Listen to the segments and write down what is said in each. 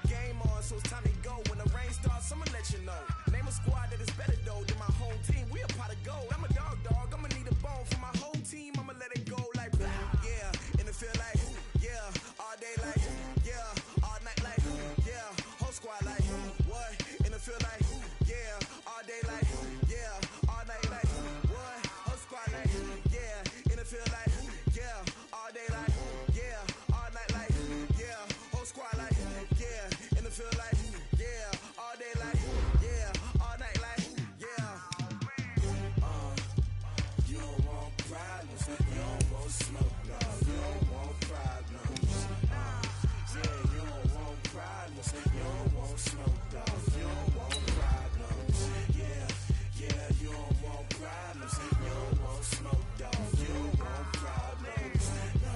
Game on, so it's time to go. When the rain starts, I'ma let you know. Name a squad that is better though than my home team. We a pot of gold. I'm a dog. I'ma need a bone for my whole team. I'ma let it go like yeah. And it feel like yeah. All day like yeah. All night like yeah. Whole squad like what? And it feel like yeah. All day like yeah. All night like what? Whole squad like yeah. And it feel like yeah. All day like yeah. All night like yeah. Whole squad like yeah. And it feel like yeah. All day like yeah. All night like yeah. You don't want problems. You don't want smoke, no. You don't want problems. Yeah, you don't want problems. You don't want smoke, dog. You don't want problems. Yeah, you don't want problems. You don't want smoke, dog. You don't want problems. No,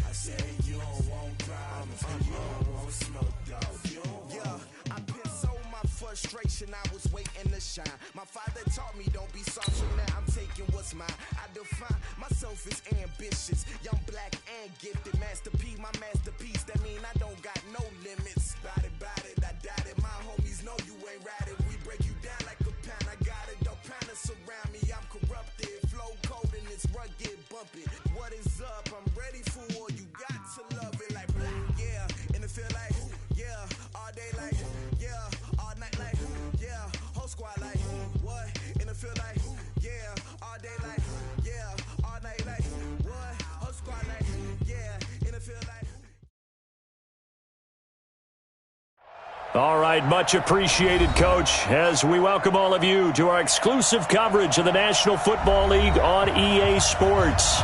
I said you don't want problems. You don't want smoke, dog. You don't want. Yeah, I pissed so my frustration. I was waiting to shine. My father taught me don't be soft, so now I'm taking what's mine. I define myself as ambitious, young, black, and gifted. Master P, my masterpiece. That mean I don't got no limits. Bout it, I doubt it. My homies know you ain't ratted. We break you down like a pound. I got it, don't pound to surround me. I'm corrupted, flow cold and it's rugged, bumpy. What is up? I'm ready for war. You got to love it like yeah. And it feel like yeah. All day like yeah. All night like yeah. Whole squad like what? And it feel like yeah. All day like yeah. All night like what? Whole squad like yeah. And it feel like. All right, much appreciated, Coach, as we welcome all of you to our exclusive coverage of the National Football League on EA Sports.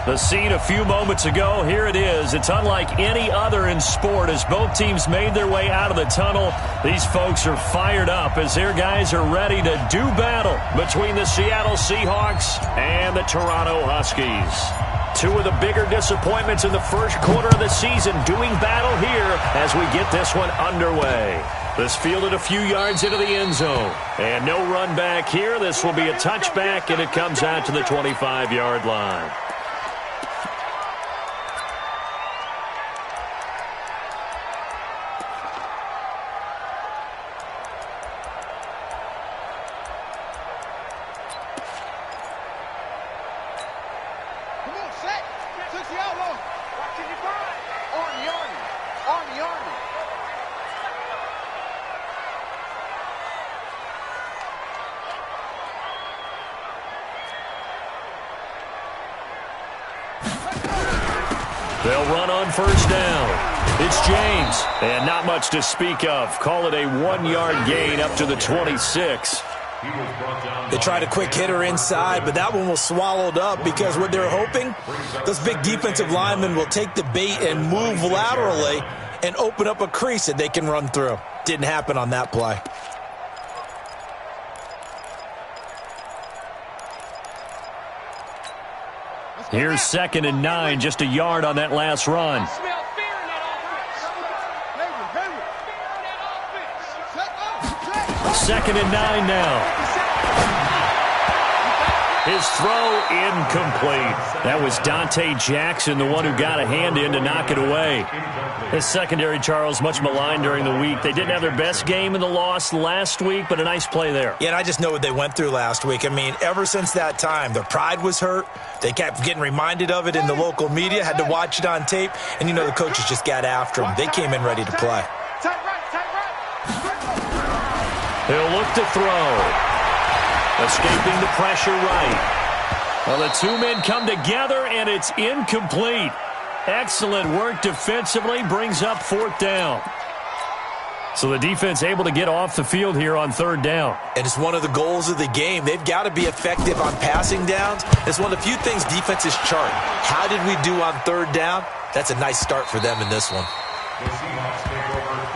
The scene a few moments ago, here it is. It's unlike any other in sport as both teams made their way out of the tunnel. These folks are fired up as their guys are ready to do battle between the Seattle Seahawks and the Toronto Huskies. Two of the bigger disappointments in the first quarter of the season doing battle here as we get this one underway. This fielded a few yards into the end zone. And no run back here. This will be a touchback, and it comes out to the 25-yard line. They'll run on first down. It's James, and not much to speak of. Call it a 1-yard gain up to the 26. They tried a quick hitter inside, but that one was swallowed up because what they're hoping, those big defensive linemen will take the bait and move laterally and open up a crease that they can run through. Didn't happen on that play. Here's 2nd and 9, just a yard on that last run. Second and 9 now. His throw incomplete. That was Dante Jackson, the one who got a hand in to knock it away. His secondary, Charles, much maligned during the week. They didn't have their best game in the loss last week, but a nice play there. Yeah, and I just know what they went through last week. I mean, ever since that time, their pride was hurt. They kept getting reminded of it in the local media, had to watch it on tape, and you know the coaches just got after them. They came in ready to play. He'll look to throw. Escaping the pressure right. Well, the two men come together, and it's incomplete. Excellent work defensively, brings up 4th down. So the defense able to get off the field here on 3rd down. And it's one of the goals of the game. They've got to be effective on passing downs. It's one of the few things defenses chart. How did we do on 3rd down? That's a nice start for them in this one.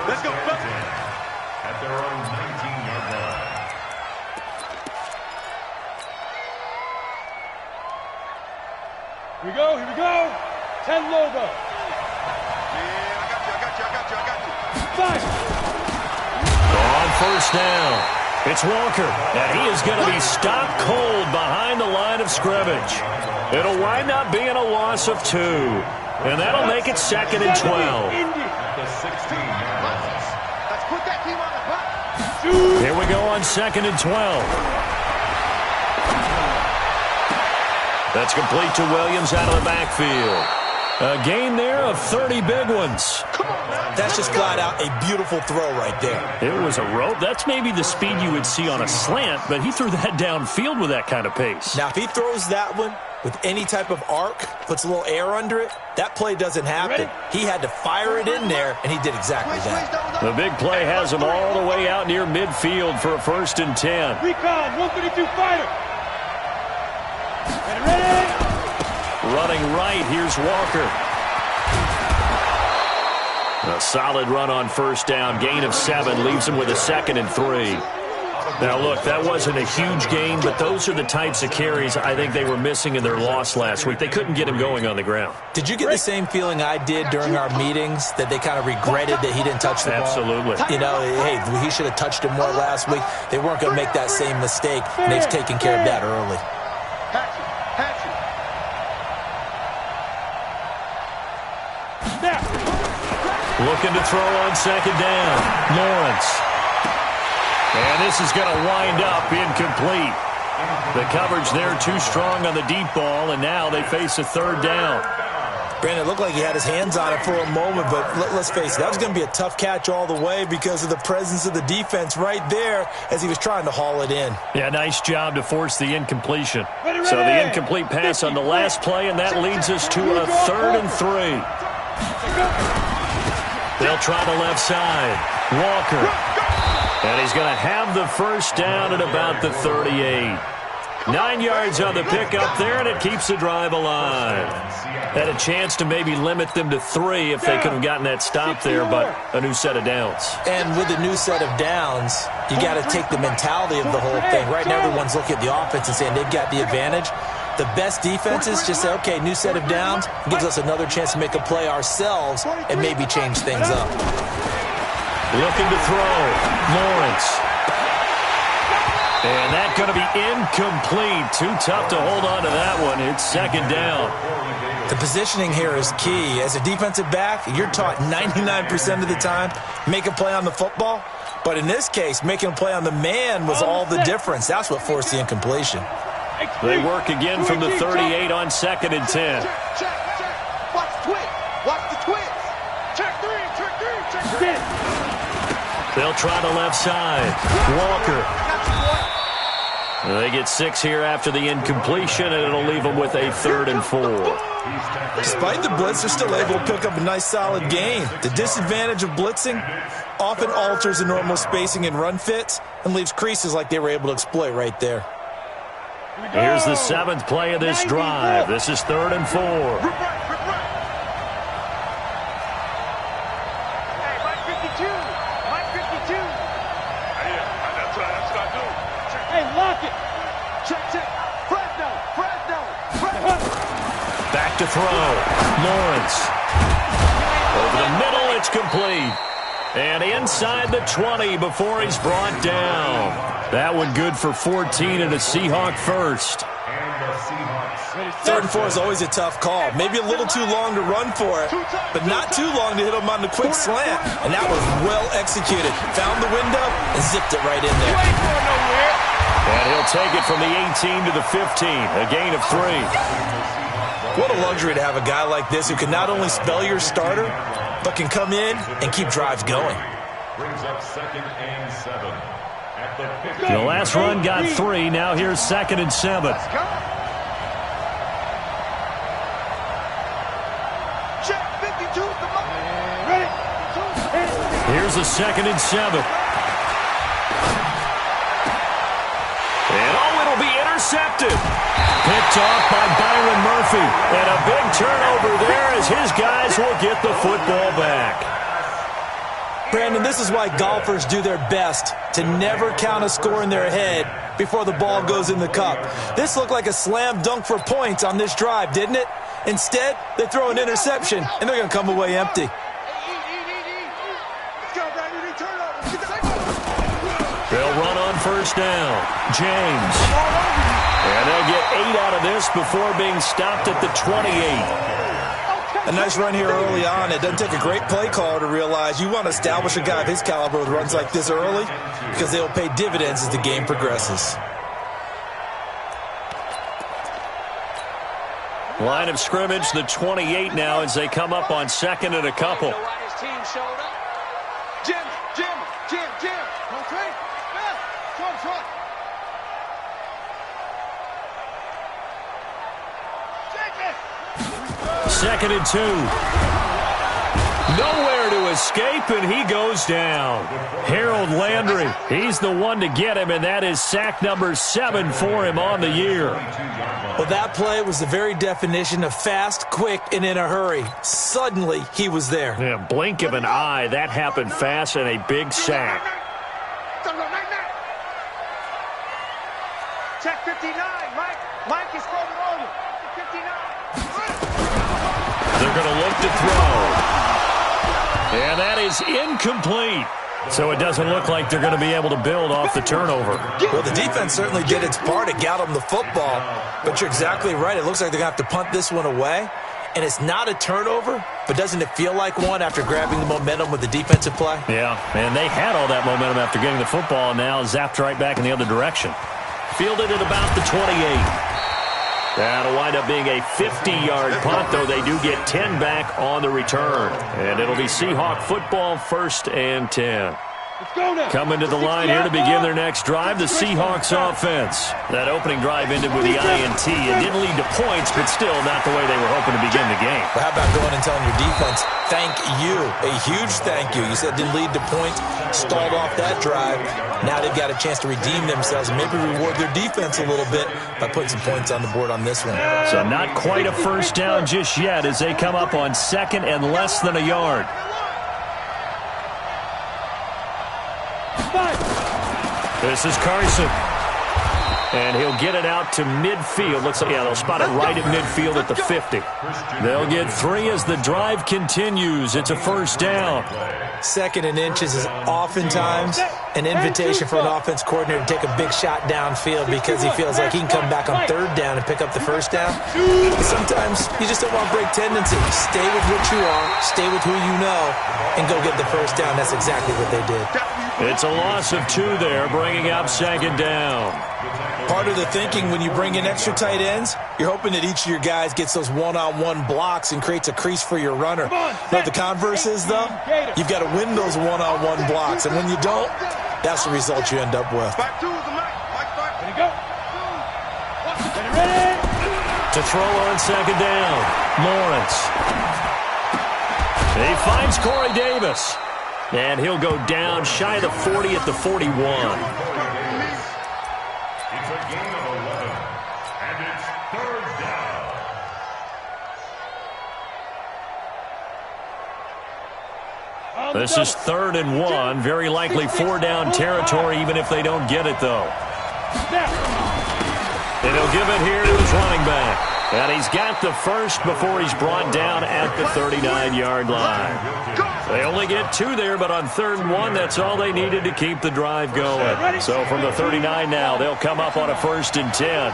Let's go. At their own 19-yard line. Here we go. 10 logo. Yeah, I got you. Fire. On first down, it's Walker, and he is going to be stopped cold behind the line of scrimmage. It'll wind up being a loss of 2, and that'll make it 2nd and 12. At the 16-yard line. Here we go on 2nd and 12. That's complete to Williams out of the backfield. A gain there of 30 big ones. That's just flat out a beautiful throw right there. It was a rope. That's maybe the speed you would see on a slant, but he threw that downfield with that kind of pace. Now, if he throws that one with any type of arc, puts a little air under it, that play doesn't happen. He had to fire it in there, and he did exactly that. The big play has him all the way out near midfield for a 1st and 10. Recon, 152 fighter. Ready. Running right, here's Walker. A solid run on 1st down. Gain of 7 leaves him with a 2nd and 3. Now, look, that wasn't a huge gain, but those are the types of carries I think they were missing in their loss last week. They couldn't get him going on the ground. Did you get the same feeling I did during our meetings, that they kind of regretted that he didn't touch the ball? Absolutely. You know, hey, he should have touched it more last week. They weren't going to make that same mistake, and they've taken care of that early. Looking to throw on 2nd down. Lawrence. And this is going to wind up incomplete. The coverage there too strong on the deep ball, and now they face a 3rd down. Brandon, it looked like he had his hands on it for a moment, but let's face it, that was going to be a tough catch all the way because of the presence of the defense right there as he was trying to haul it in. Yeah, nice job to force the incompletion. So the incomplete pass on the last play, and that leads us to a 3rd and 3. They'll try the left side. Walker. And he's going to have the 1st down at about the 38. 9 yards on the pickup there, and it keeps the drive alive. Had a chance to maybe limit them to 3 if they could have gotten that stop there, but a new set of downs. And with a new set of downs, you got to take the mentality of the whole thing. Right now, everyone's looking at the offense and saying they've got the advantage. The best defenses just say, okay, new set of downs, gives us another chance to make a play ourselves and maybe change things up. Looking to throw. Lawrence. And that's going to be incomplete. Too tough to hold on to that one. It's 2nd down. The positioning here is key. As a defensive back, you're taught 99% of the time, make a play on the football. But in this case, making a play on the man was all the difference. That's what forced the incompletion. They work again from the 38 on 2nd and 10. Check. Watch the twist. Watch the twist. Check 3. They'll try the left side. Walker. They get 6 here after the incompletion, and it'll leave them with a 3rd and 4. Despite the blitz, they're still able to pick up a nice solid gain. The disadvantage of blitzing often alters the normal spacing and run fits and leaves creases like they were able to exploit right there. Here's the 7th play of this drive. This is 3rd and 4. Hey, Mike 52. That's what I do. Hey, lock it. Check. Fresno. Back to throw. Lawrence. Over the middle, it's complete. And inside the 20 before he's brought down. That one good for 14 and a Seahawk first. 3rd and 4 is always a tough call. Maybe a little too long to run for it, but not too long to hit him on the quick slant. And that was well executed. Found the window and zipped it right in there. And he'll take it from the 18 to the 15, a gain of 3. What a luxury to have a guy like this who can not only spell your starter, but can come in and keep drives going. Brings up 2nd and 7. At the 50. The last run got 3. Now here's 2nd and 7. Check 52. Ready. Here's the 2nd and 7. And it'll be intercepted. Picked off by Byron Murphy. And a big turnover there as his guys will get the football back. Brandon, this is why golfers do their best to never count a score in their head before the ball goes in the cup. This looked like a slam dunk for points on this drive, didn't it? Instead, they throw an interception, and they're going to come away empty. They'll run on 1st down. James. And they'll get 8 out of this before being stopped at the 28. A nice run here early on. It doesn't take a great play caller to realize you want to establish a guy of his caliber with runs like this early because they'll pay dividends as the game progresses. Line of scrimmage, the 28 now as they come up on second and a couple. Second and 2. Nowhere to escape, and he goes down. Harold Landry, he's the one to get him, and that is sack number 7 for him on the year. Well, that play was the very definition of fast, quick, and in a hurry. Suddenly, he was there. Yeah, blink of an eye, that happened fast, and a big sack. Check 59, Mike. Mike is throwing over. 59. They're going to look to throw. And that is incomplete. So it doesn't look like they're going to be able to build off the turnover. Well, the defense certainly did its part to get them the football. But you're exactly right. It looks like they're going to have to punt this one away. And it's not a turnover, but doesn't it feel like one after grabbing the momentum with the defensive play? Yeah, and they had all that momentum after getting the football, and now zapped right back in the other direction. Fielded at about the 28. That'll wind up being a 50-yard punt, though they do get 10 back on the return. And it'll be Seahawk football, 1st and 10. Coming to the line here to begin their next drive, the Seahawks offense. That opening drive ended with the INT. It didn't lead to points, but still not the way they were hoping to begin the game. Well, how about going and telling your defense, thank you, a huge thank you. You said didn't lead to points, stalled off that drive. Now they've got a chance to redeem themselves and maybe reward their defense a little bit by putting some points on the board on this one. So not quite a first down just yet as they come up on second and less than a yard. This is Carson. And he'll get it out to midfield. Looks like, yeah, they'll spot it right at midfield at the 50. They'll get 3 as the drive continues. It's a first down. Second and inches is oftentimes an invitation for an offense coordinator to take a big shot downfield because he feels like he can come back on third down and pick up the first down. But sometimes you just don't want to break tendency. Stay with what you are, stay with who you know, and go get the first down. That's exactly what they did. It's a loss of 2 there, bringing up second down. Part of the thinking when you bring in extra tight ends, you're hoping that each of your guys gets those one-on-one blocks and creates a crease for your runner. What the converse is, though? You've got to win those one-on-one blocks, and when you don't, that's the result you end up with. To throw on second down, Lawrence. He finds Corey Davis. And he'll go down shy of the 40 at the 41. It's a gain of 11, and it's 3rd down. This is 3rd and 1. Very likely 4-down territory, even if they don't get it, though. And he'll give it here to his running back. And he's got the first before he's brought down at the 39-yard line. They only get 2 there, but on 3rd and 1, that's all they needed to keep the drive going. So from the 39 now, they'll come up on a 1st and 10.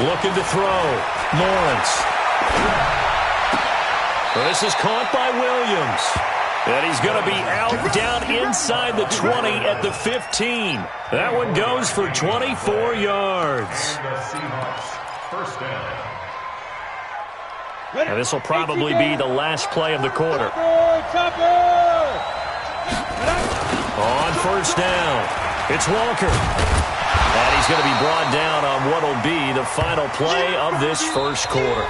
Looking to throw. Lawrence. This is caught by Williams. And he's going to be out down inside the 20 at the 15. That one goes for 24 yards. First down. And this will probably be the last play of the quarter. On first down, it's Walker. And he's going to be brought down on what will be the final play of this first quarter.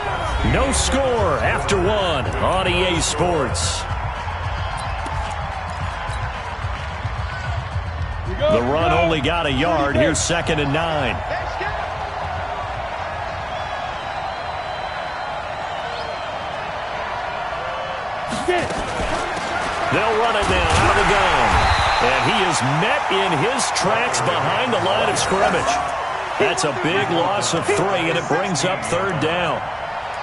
No score after 1 on EA Sports. The run only got a yard. Here's 2nd and 9. They'll run it now out of the gun. And he is met in his tracks behind the line of scrimmage. That's a big loss of 3, and it brings up 3rd down.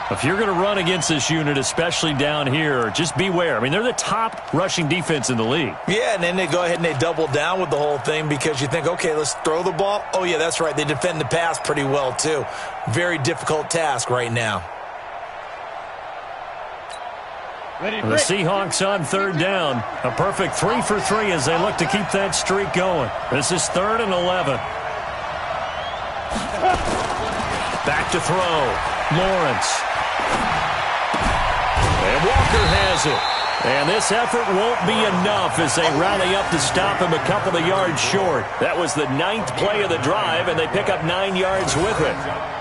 If you're going to run against this unit, especially down here, just beware. I mean, they're the top rushing defense in the league. Yeah, and then they go ahead and they double down with the whole thing because you think, okay, let's throw the ball. Oh, yeah, that's right. They defend the pass pretty well, too. Very difficult task right now. The Seahawks on third down. A perfect 3 for 3 as they look to keep that streak going. This is 3rd and 11. Back to throw. Lawrence. And Walker has it. And this effort won't be enough as they rally up to stop him a couple of yards short. That was the 9th play of the drive, and they pick up 9 yards with it.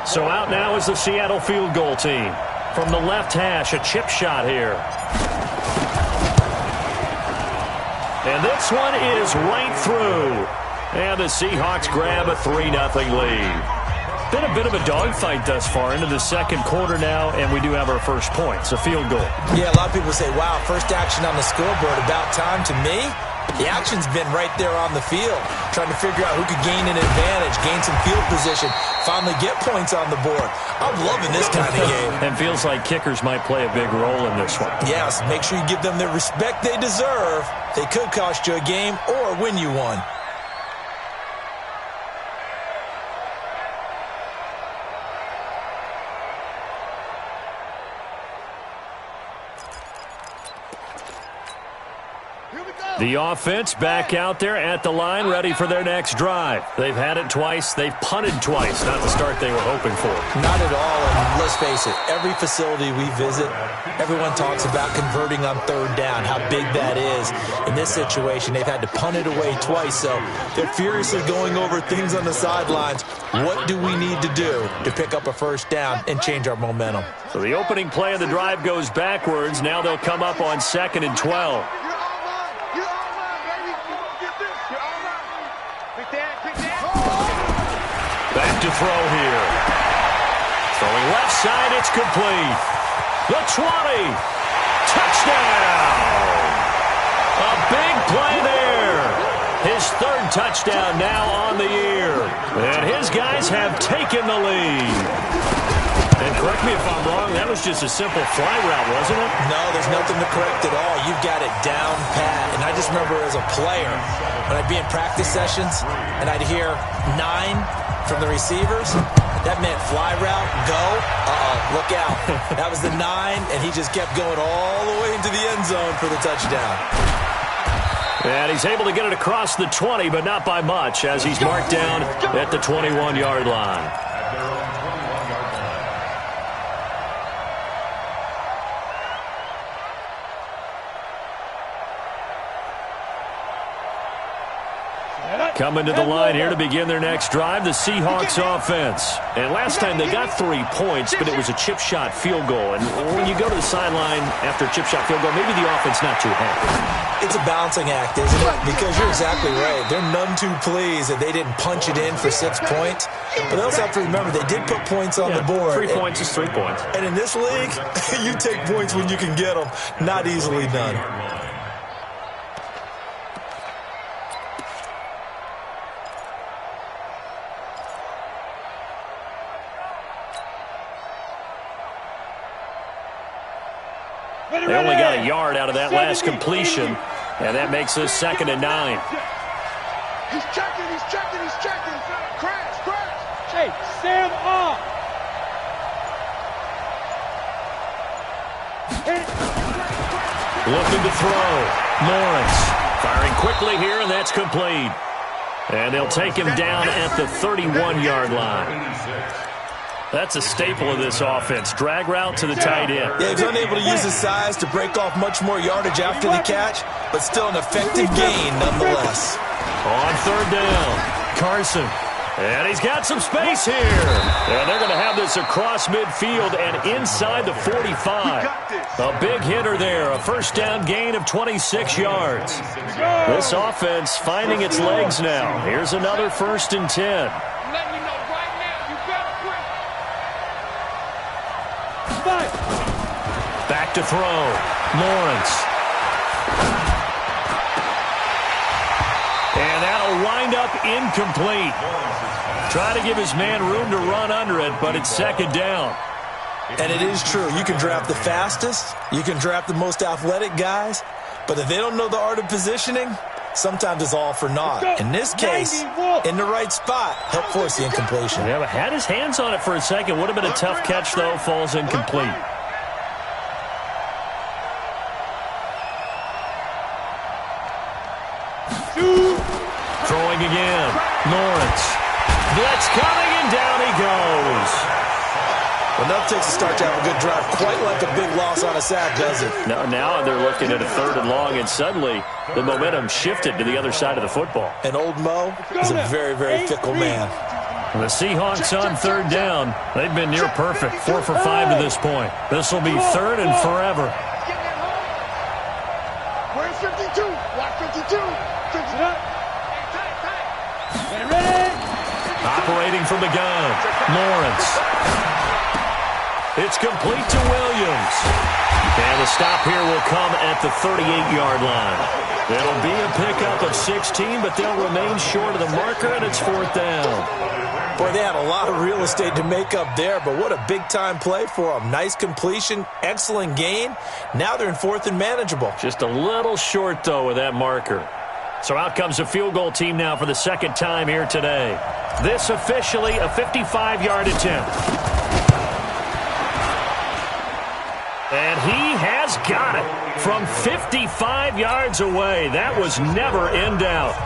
So out now is the Seattle field goal team. From the left hash, a chip shot here. And this one is right through. And the Seahawks grab a 3-0 lead. Been a bit of a dogfight thus far into the second quarter now, and we do have our first point. It's a field goal. Yeah, a lot of people say, wow, first action on the scoreboard, about time. To me, the action's been right there on the field, trying to figure out who could gain an advantage, gain some field position, finally get points on the board. I'm loving this kind of game. And feels like kickers might play a big role in this one. Yes, make sure you give them the respect they deserve. They could cost you a game or win you one. The offense back out there at the line, ready for their next drive. They've had it twice. They've punted twice. Not the start they were hoping for. Not at all, and let's face it, every facility we visit, everyone talks about converting on third down, how big that is. In this situation, they've had to punt it away twice, so they're furiously going over things on the sidelines. What do we need to do to pick up a first down and change our momentum? So the opening play of the drive goes backwards. Now they'll come up on 2nd and 12. Back to throw here. Throwing left side, it's complete. The 20. Touchdown. A big play there. His 3rd touchdown now on the year. And his guys have taken the lead. And correct me if I'm wrong, that was just a simple fly route, wasn't it? No, there's nothing to correct at all. You've got it down pat. And I just remember as a player, when I'd be in practice sessions and I'd hear 9 from the receivers, that meant fly route, go, look out. That was the 9, and he just kept going all the way into the end zone for the touchdown. And he's able to get it across the 20, but not by much, as he's marked down at the 21-yard line. Coming to the line here to begin their next drive, the Seahawks offense. And last time they got 3 points, but it was a chip shot field goal. And when you go to the sideline after a chip shot field goal, maybe the offense not too happy. It's a balancing act, isn't it? Because you're exactly right. They're none too pleased that they didn't punch it in for 6 points. But they also have to remember they did put points on the board. 3 points is 3 points. And in this league, you take points when you can get them. Not easily done. They only got a yard out of that last completion, and that makes us 2nd and 9. He's checking. Crash. Hey, stand up. Looking to throw. Lawrence firing quickly here, and that's complete. And they'll take him down at the 31-yard line. That's a staple of this offense. Drag route to the tight end. Yeah, he's unable to use his size to break off much more yardage after the catch, but still an effective gain nonetheless. On 3rd down, Carson. And he's got some space here. And they're going to have this across midfield and inside the 45. A big hitter there. A first down gain of 26 yards. This offense finding its legs now. Here's another 1st and 10. Back to throw. Lawrence. And that'll wind up incomplete. Try to give his man room to run under it, but it's 2nd down. And it is true. You can draft the fastest, you can draft the most athletic guys, but if they don't know the art of positioning, sometimes it's all for naught. In this case, in the right spot, helped force the incompletion. Yeah, but had his hands on it for a second. Would have been a tough catch, though. Falls incomplete. Throwing again. Lawrence. Blitz coming, and down he goes. Enough takes to start to have a good drive. Quite like a big loss on a sack, does it? Now they're looking at a 3rd and long, and suddenly the momentum shifted to the other side of the football. And old Mo is a very, very fickle man. The Seahawks on 3rd down. They've been near perfect, 4 for 5 to this point. This will be 3rd and forever. Where's 52? Watch 52. 52. Operating from the gun, Lawrence. It's complete to Williams. And the stop here will come at the 38-yard line. It'll be a pickup of 16, but they'll remain short of the marker, and it's 4th down. Boy, they had a lot of real estate to make up there, but what a big-time play for them. Nice completion, excellent gain. Now they're in 4th and manageable. Just a little short, though, with that marker. So out comes a field goal team now for the 2nd time here today. This officially a 55-yard attempt. And he has got it from 55 yards away. That was never in doubt.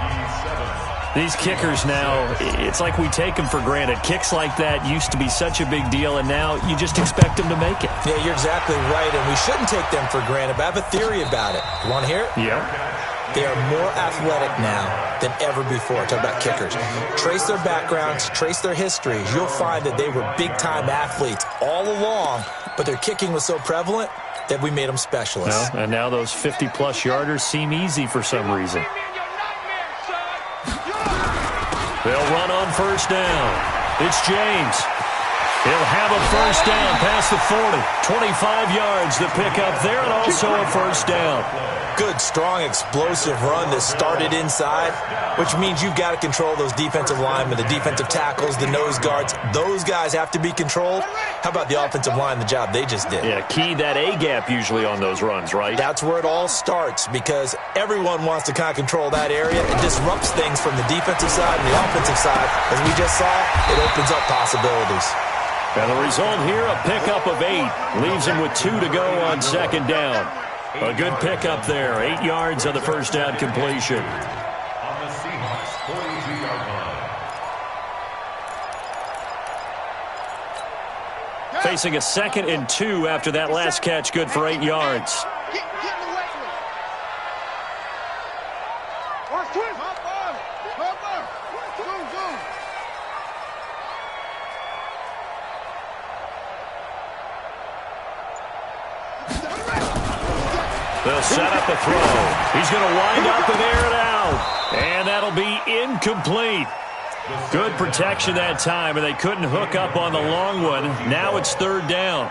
These kickers now, it's like we take them for granted. Kicks like that used to be such a big deal, and now you just expect them to make it. Yeah, you're exactly right, and we shouldn't take them for granted, but I have a theory about it. You want to hear it? Yeah. They are more athletic now than ever before. Talk about kickers. Trace their backgrounds, trace their histories. You'll find that they were big-time athletes all along, but their kicking was so prevalent that we made them specialists. And now those 50-plus yarders seem easy for some reason. They'll run on 1st down. It's James. He'll have a 1st down past the 40. 25 yards to pick up there, and also a 1st down. Good, strong, explosive run that started inside, which means you've got to control those defensive linemen, the defensive tackles, the nose guards. Those guys have to be controlled. How about the offensive line, the job they just did? Yeah, key that A-gap usually on those runs, right? That's where it all starts, because everyone wants to kind of control that area. It disrupts things from the defensive side and the offensive side. As we just saw, it opens up possibilities. And the result here, a pickup of 8. Leaves him with 2 to go on 2nd down. A good pickup there. 8 yards on the 1st down completion. On the Seahawks 42-yard line. Facing a 2nd and 2 after that last catch, good for 8 yards. They'll set up a throw. He's going to wind up and air it out. And that'll be incomplete. Good protection that time, and they couldn't hook up on the long one. Now it's 3rd down.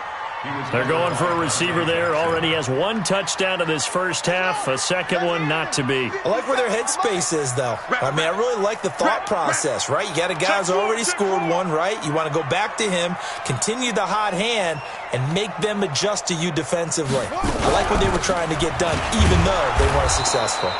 They're going for a receiver there. Already has 1 touchdown in this first half. A 2nd one not to be. I like where their headspace is, though. I mean, I really like the thought process, right? You got a guy who's already scored 1, right? You want to go back to him, continue the hot hand, and make them adjust to you defensively. I like what they were trying to get done, even though they weren't successful.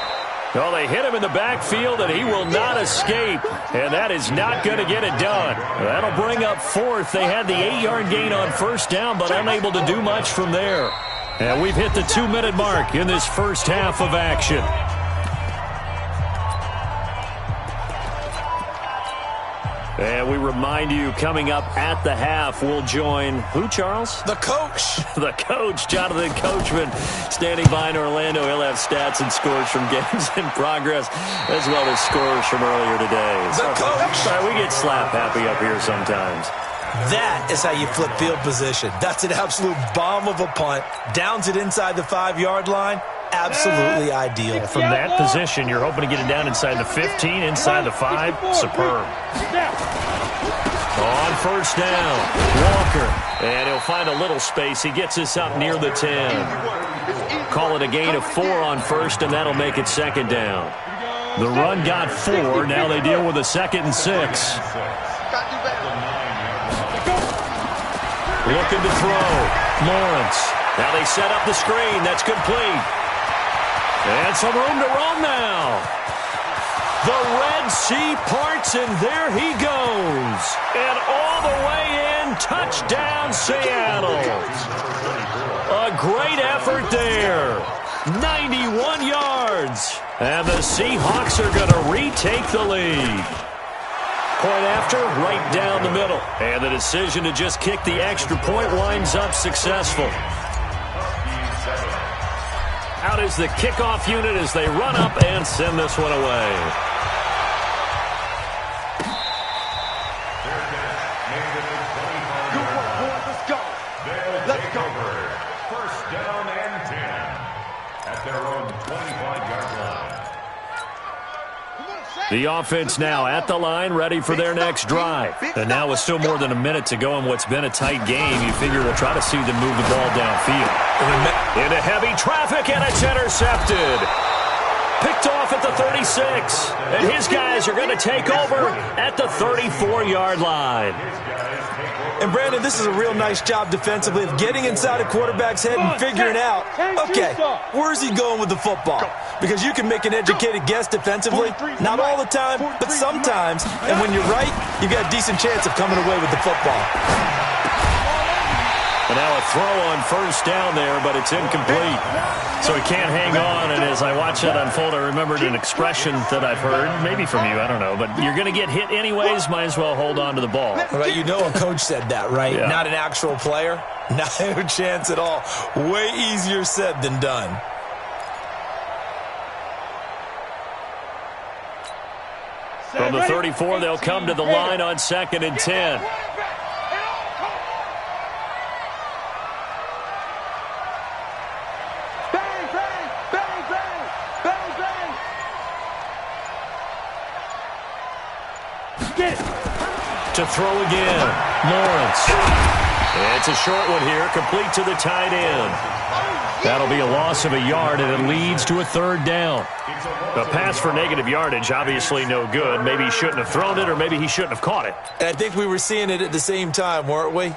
Well, they hit him in the backfield, and he will not escape. And that is not going to get it done. That'll bring up 4th. They had the 8-yard gain on 1st down, but unable to do much from there. And we've hit the 2-minute mark in this first half of action. And we remind you, coming up at the half, we'll join who, Charles? The coach. The coach, Jonathan Coachman, standing by in Orlando. He'll have stats and scores from games in progress, as well as scores from earlier today. The coach. Sorry, we get slap happy up here sometimes. That is how you flip field position. That's an absolute bomb of a punt. Downs it inside the 5-yard line. Absolutely ideal. From that position, you're hoping to get it down inside the 15, inside the 5. Superb. On 1st down, Walker. And he'll find a little space. He gets us up near the 10. Call it a gain of 4 on 1st, and that'll make it 2nd down. The run got 4. Now they deal with a 2nd and 6. Looking to throw. Lawrence. Now they set up the screen. That's complete. And some room to roam now. The Red Sea parts, and there he goes. And all the way in, touchdown Seattle. A great effort there. 91 yards. And the Seahawks are going to retake the lead. Point after, right down the middle. And the decision to just kick the extra point winds up successful. Out is the kickoff unit as they run up and send this one away. Good work, boys. Let's go. Let's go. First down and 10 at their own 25-yard line. The offense now at the line, ready for their next drive. And now with still more than a minute to go in what's been a tight game, you figure they'll try to see them move the ball downfield. Into heavy traffic, and it's intercepted. Picked off at the 36. And his guys are going to take over at the 34-yard line. And, Brandon, this is a real nice job defensively of getting inside a quarterback's head and figuring out, okay, where's he going with the football? Because you can make an educated guess defensively, not all the time, but sometimes. And when you're right, you've got a decent chance of coming away with the football. And now a throw on first down there, but it's incomplete. So he can't hang on, and as I watch that unfold, I remembered an expression that I've heard, maybe from you, I don't know, but you're going to get hit anyways, might as well hold on to the ball. Right, you know a coach said that, right? Yeah. Not an actual player. Not a chance at all. Way easier said than done. From the 34, they'll come to the line on 2nd and 10. To throw again, Lawrence. It's a short one here, complete to the tight end. That'll be a loss of a yard, and it leads to a 3rd down. A pass for negative yardage, obviously no good. Maybe he shouldn't have thrown it, or maybe he shouldn't have caught it. And I think we were seeing it at the same time, weren't we?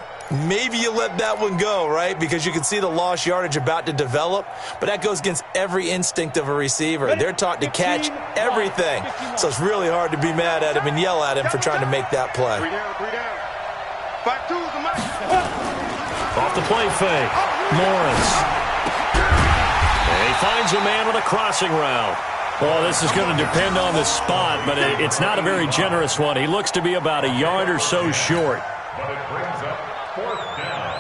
Maybe you let that one go, right? Because you can see the lost yardage about to develop. But that goes against every instinct of a receiver. They're taught to catch everything. So it's really hard to be mad at him and yell at him for trying to make that play. 3 down, 3 down. 5-2's the match. Off the play fake, Lawrence. And he finds a man with a crossing route. Well, this is going to depend on the spot, but it's not a very generous one. He looks to be about a yard or so short. But it brings up 4th down.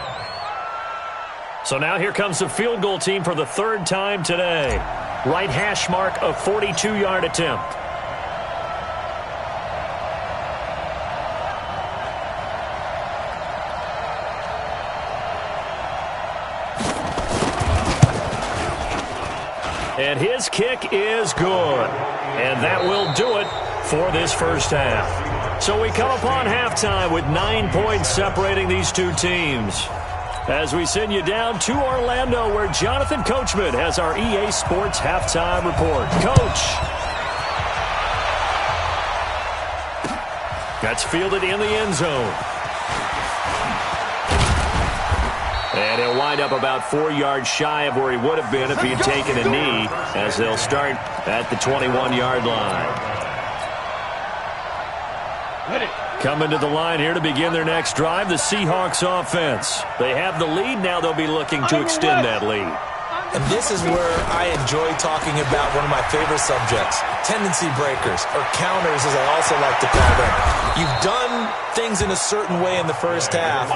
So now here comes the field goal team for the 3rd time today. Right hash mark, a 42-yard attempt. And his kick is good. And that will do it for this first half. So we come upon halftime with 9 points separating these two teams. As we send you down to Orlando, where Jonathan Coachman has our EA Sports halftime report. Coach. That's fielded in the end zone. And he'll wind up about 4 yards shy of where he would have been if he'd taken a knee, as they'll start at the 21-yard line. Coming to the line here to begin their next drive, the Seahawks offense. They have the lead. Now they'll be looking to extend that lead. And this is where I enjoy talking about one of my favorite subjects, tendency breakers, or counters as I also like to call them. You've done things in a certain way in the first half,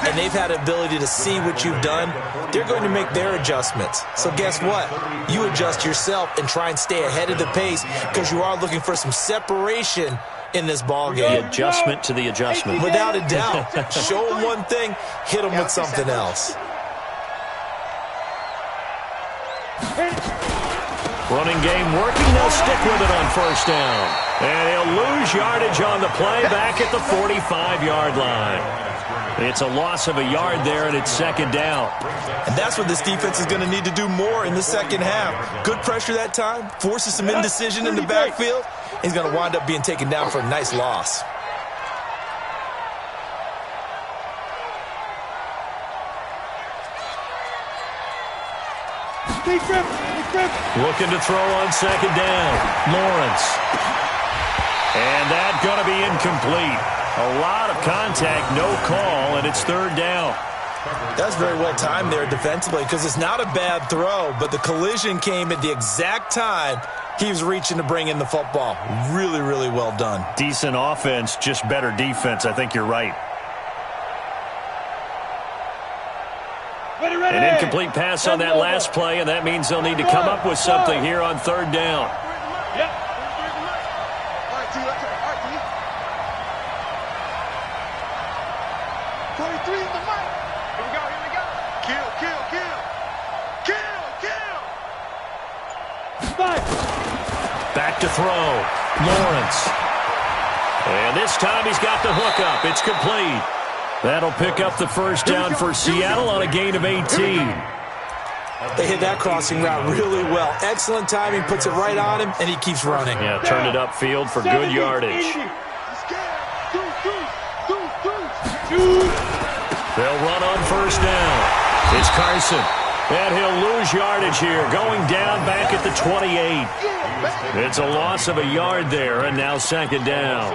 and they've had the ability to see what you've done. They're going to make their adjustments. So guess what? You adjust yourself and try and stay ahead of the pace because you are looking for some separation in this ball game. The adjustment to the adjustment. Without a doubt. Show them one thing, hit them with something else. Running game working. They'll stick with it on first down. And he'll lose yardage on the play back at the 45-yard line. It's a loss of a yard there, and it's 2nd down. And that's what this defense is going to need to do more in the second half. Good pressure that time, forces some indecision in the backfield. He's going to wind up being taken down for a nice loss. Looking to throw on second down. Lawrence. And that's going to be incomplete. A lot of contact, no call, and it's third down. That's very well timed there defensively because it's not a bad throw, but the collision came at the exact time he was reaching to bring in the football. Really, really well done. Decent offense, just better defense. I think you're right. An incomplete pass on that last play, and that means they'll need to come up with something here on third down. Yep. All right, T, let's go. All right, T. 23 in the mic. Here we go, here we go. Kill, kill, kill. Kill, kill. Back to throw. Lawrence. And this time he's got the hook up. It's complete. That'll pick up the first down for Seattle on a gain of 18. They hit that crossing route really well. Excellent timing, puts it right on him, and he keeps running. Yeah, turned it upfield for good yardage. They'll run on first down. It's Carson. And he'll lose yardage here, going down back at the 28. It's a loss of a yard there, and now second down.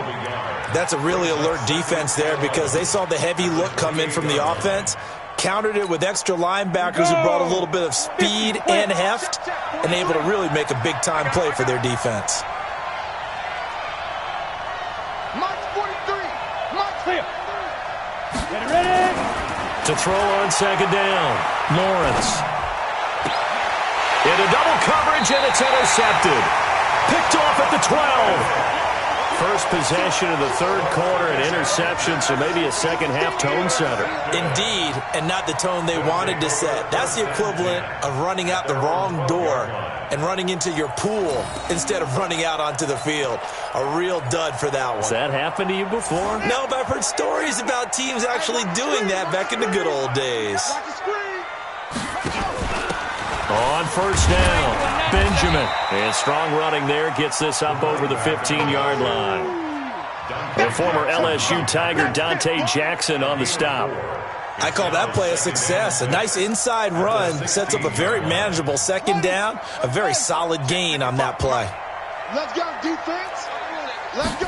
That's a really alert defense there because they saw the heavy look come in from the offense, countered it with extra linebackers who brought a little bit of speed and heft, and able to really make a big-time play for their defense. March 43. March here. Ready. To throw on second down. Lawrence. Into double coverage, and it's intercepted. Picked off at the 12. First possession of the third quarter, an interception, so maybe a second-half tone setter. Indeed, and not the tone they wanted to set. That's the equivalent of running out the wrong door and running into your pool instead of running out onto the field. A real dud for that one. Has that happened to you before? No, but I've heard stories about teams actually doing that back in the good old days. On first down, Benjamin. And strong running there gets this up over the 15-yard line. The former LSU Tiger Dante Jackson on the stop. I call that play a success. A nice inside run sets up a very manageable second down. A very solid gain on that play. Let's go, defense. Let's go.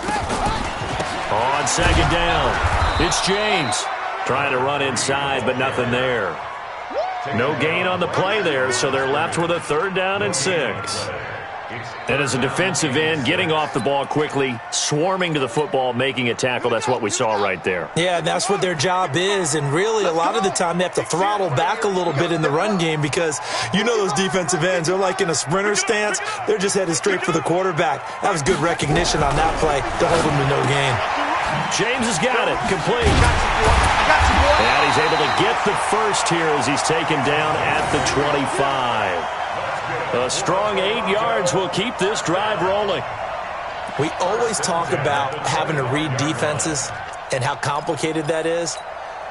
On second down, it's James. Trying to run inside, but nothing there. No gain on the play there, so they're left with a third down and 6. And as a defensive end, getting off the ball quickly, swarming to the football, making a tackle, that's what we saw right there. Yeah, that's what their job is, and really a lot of the time they have to throttle back a little bit in the run game because you know those defensive ends, they're like in a sprinter stance. They're just headed straight for the quarterback. That was good recognition on that play to hold them to no gain. James has got it, complete. And he's able to get the first here as he's taken down at the 25. A strong 8 yards will keep this drive rolling. We always talk about having to read defenses and how complicated that is.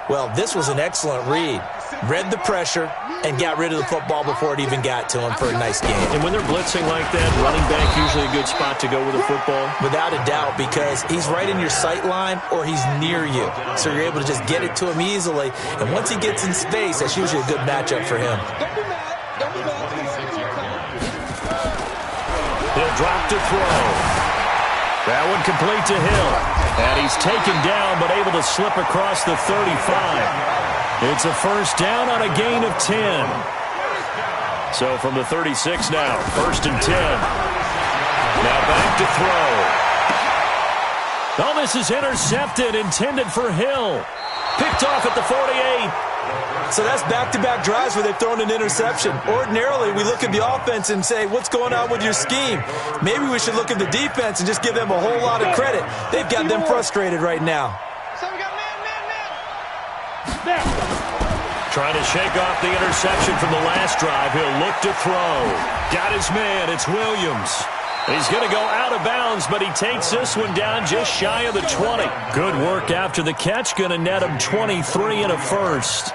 Well, this was an excellent read. Read the pressure and got rid of the football before it even got to him for a nice game. And when they're blitzing like that, running back usually a good spot to go with the football? Without a doubt, because he's right in your sight line or he's near you. So you're able to just get it to him easily. And once he gets in space, that's usually a good matchup for him. He'll drop to throw. That one complete to Hill. And he's taken down but able to slip across the 35. It's a first down on a gain of 10. So from the 36 now, first and 10. Now back to throw. Oh, this is intercepted, intended for Hill. Picked off at the 48. So that's back-to-back drives where they've thrown an interception. Ordinarily, we look at the offense and say, what's going on with your scheme? Maybe we should look at the defense and just give them a whole lot of credit. They've got them frustrated right now. Trying to shake off the interception from the last drive. He'll look to throw. Got his man. It's Williams. He's going to go out of bounds, but he takes this one down just shy of the 20. Good work after the catch. Going to net him 23 and a first.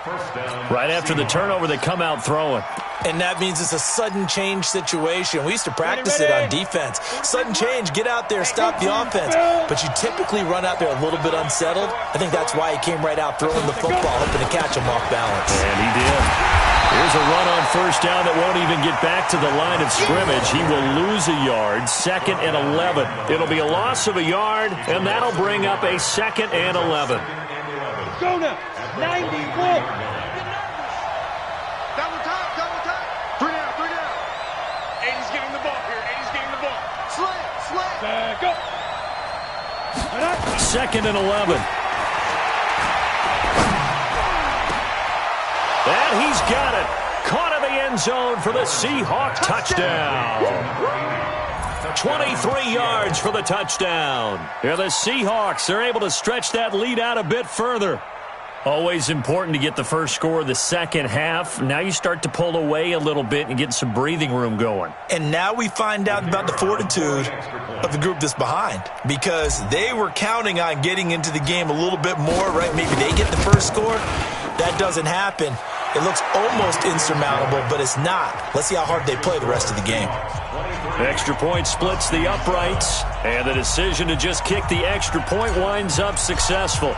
Right after the turnover, they come out throwing. And that means it's a sudden change situation. We used to practice it on defense. Sudden change, get out there, stop the offense. But you typically run out there a little bit unsettled. I think that's why he came right out throwing the football, hoping to catch him off balance. And he did. Here's a run on first down that won't even get back to the line of scrimmage. He will lose a yard, 2nd and 11. It'll be a loss of a yard, and that'll bring up a 2nd and 11. Go now. 94. Double time. 3 down. 80's getting the ball here. 80's getting the ball. Slant. Go. 2nd and 11. And he's got it. Caught in the end zone for the Seahawk touchdown. 23 yards for the touchdown. Yeah, the Seahawks are able to stretch that lead out a bit further. Always important to get the first score of the second half. Now you start to pull away a little bit and get some breathing room going. And now we find out about the fortitude of the group that's behind, because they were counting on getting into the game a little bit more, right? Maybe they get the first score. That doesn't happen. It looks almost insurmountable, but it's not. Let's see how hard they play the rest of the game. Extra point splits the uprights, and the decision to just kick the extra point winds up successful.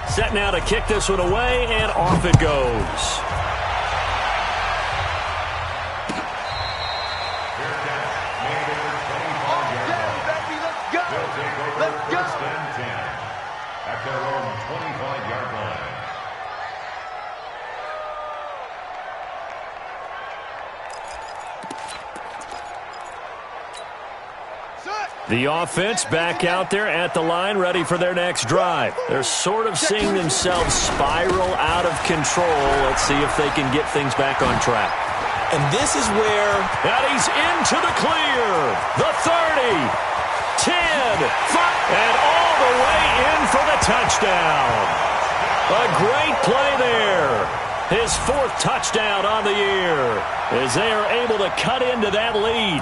Set now to kick this one away, and off it goes. At their own 25-yard line. The offense back out there at the line, ready for their next drive. They're sort of seeing themselves spiral out of control. Let's see if they can get things back on track. And this is where... And he's into the clear. The 30, 10, 5, and all the way in for the touchdown. A great play there. His 4th touchdown on the year as they are able to cut into that lead.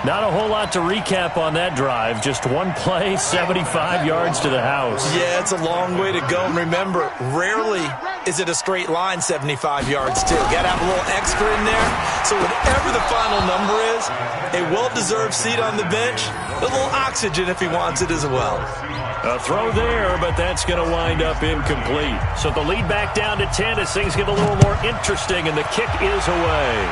Not a whole lot to recap on that drive. Just one play, 75 yards to the house. Yeah, it's a long way to go. And remember, rarely is it a straight line 75 yards, too. Got to have a little extra in there. So whatever the final number is, a well-deserved seat on the bench, a little oxygen if he wants it as well. A throw there, but that's going to wind up incomplete. So the lead back down to 10 as things get a little more interesting, and the kick is away.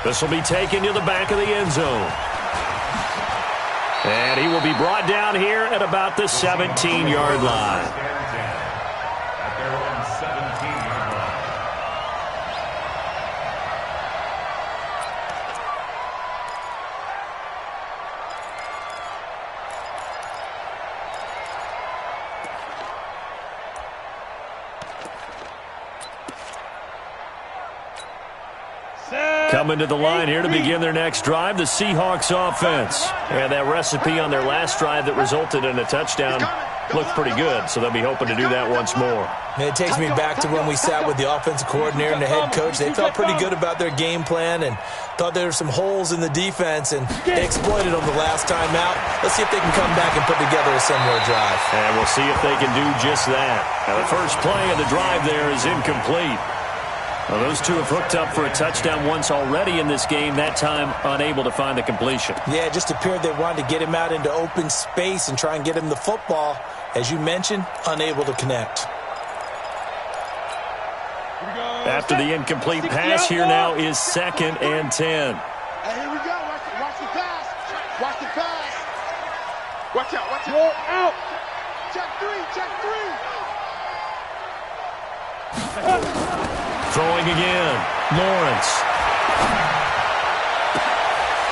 This will be taken to the back of the end zone. And he will be brought down here at about the 17-yard line. At their own 17-yard line. Coming to the line here to begin their next drive, the Seahawks offense. And that recipe on their last drive that resulted in a touchdown looked pretty good, so they'll be hoping to do that once more. And it takes me back to when we sat with the offensive coordinator and the head coach. They felt pretty good about their game plan and thought there were some holes in the defense, and they exploited them the last time out. Let's see if they can come back and put together a similar drive. And we'll see if they can do just that. Now, the first play of the drive there is incomplete. Well, those two have hooked up for a touchdown once already in this game, that time unable to find the completion. Yeah, it just appeared they wanted to get him out into open space and try and get him the football. As you mentioned, unable to connect. After the incomplete pass, here now is 2nd and 10. Hey, here we go. Watch the pass. Watch the pass. Watch out. Roll out. Check 3. Throwing again. Lawrence.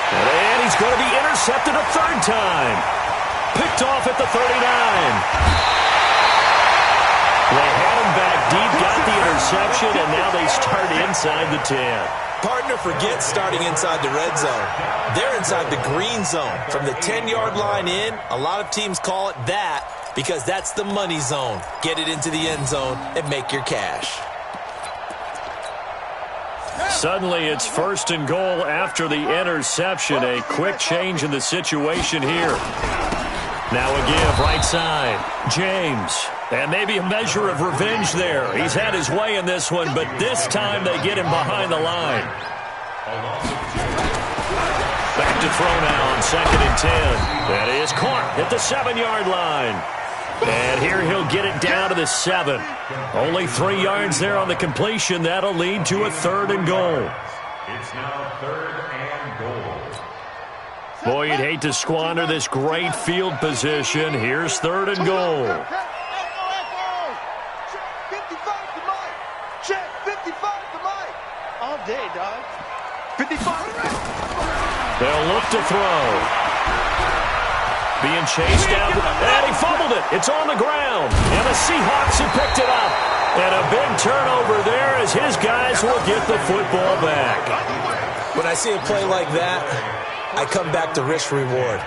And he's going to be intercepted a 3rd time. Picked off at the 39. They had him back deep, got the interception, and now they start inside the 10. Partner, forget starting inside the red zone. They're inside the green zone. From the 10-yard line in, a lot of teams call it that because that's the money zone. Get it into the end zone and make your cash. Suddenly, it's 1st and goal after the interception. A quick change in the situation here. Now a give, right side. James. And maybe a measure of revenge there. He's had his way in this one, but this time they get him behind the line. Back to throw now on 2nd and 10. That is caught at the 7-yard line. And here he'll get it down to the 7. Only 3 yards there on the completion. That'll lead to a 3rd and goal. It's now 3rd and goal. Boy, you'd hate to squander this great field position. Here's 3rd and goal. Check 55 to Mike. All day, dog. 55. They'll look to throw. Being chased down, and he fumbled it. It's on the ground, and the Seahawks have picked it up. And a big turnover there as his guys will get the football back. When I see a play like that, I come back to risk-reward.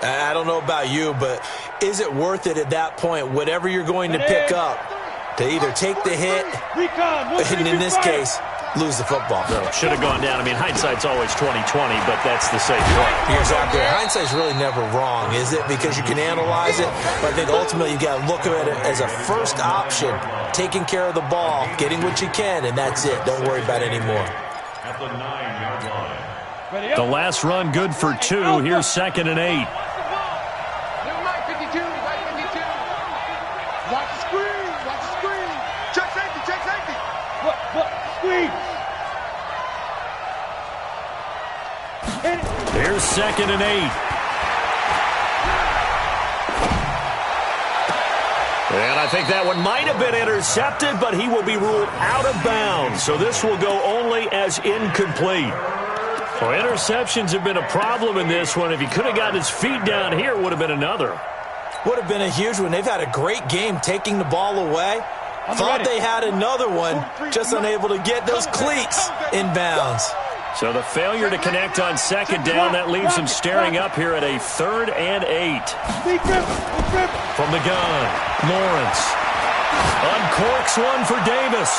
I don't know about you, but is it worth it at that point, whatever you're going to pick up, to either take the hit, and in this case, lose the football? Should have gone down. I mean, hindsight's always 20/20, but that's the safe play. Here's out there. Hindsight's really never wrong, is it? Because you can analyze it, but I think ultimately you got to look at it as a first option, taking care of the ball, getting what you can, and that's it. Don't worry about it anymore. At the 9-yard line. The last run good for 2. Here's 2nd and 8. Watch the screen. Watch the screen. Check safety. Check safety. What? Screen. Here's 2nd and 8. And I think that one might have been intercepted, but he will be ruled out of bounds. So this will go only as incomplete. Well, interceptions have been a problem in this one. If he could have gotten his feet down here, it would have been another. Would have been a huge one. They've had a great game taking the ball away. Thought they had another one, just unable to get those cleats in bounds. So the failure to connect on 2nd down, that leaves him staring up here at a 3rd and 8. From the gun, Lawrence. Uncorks one for Davis.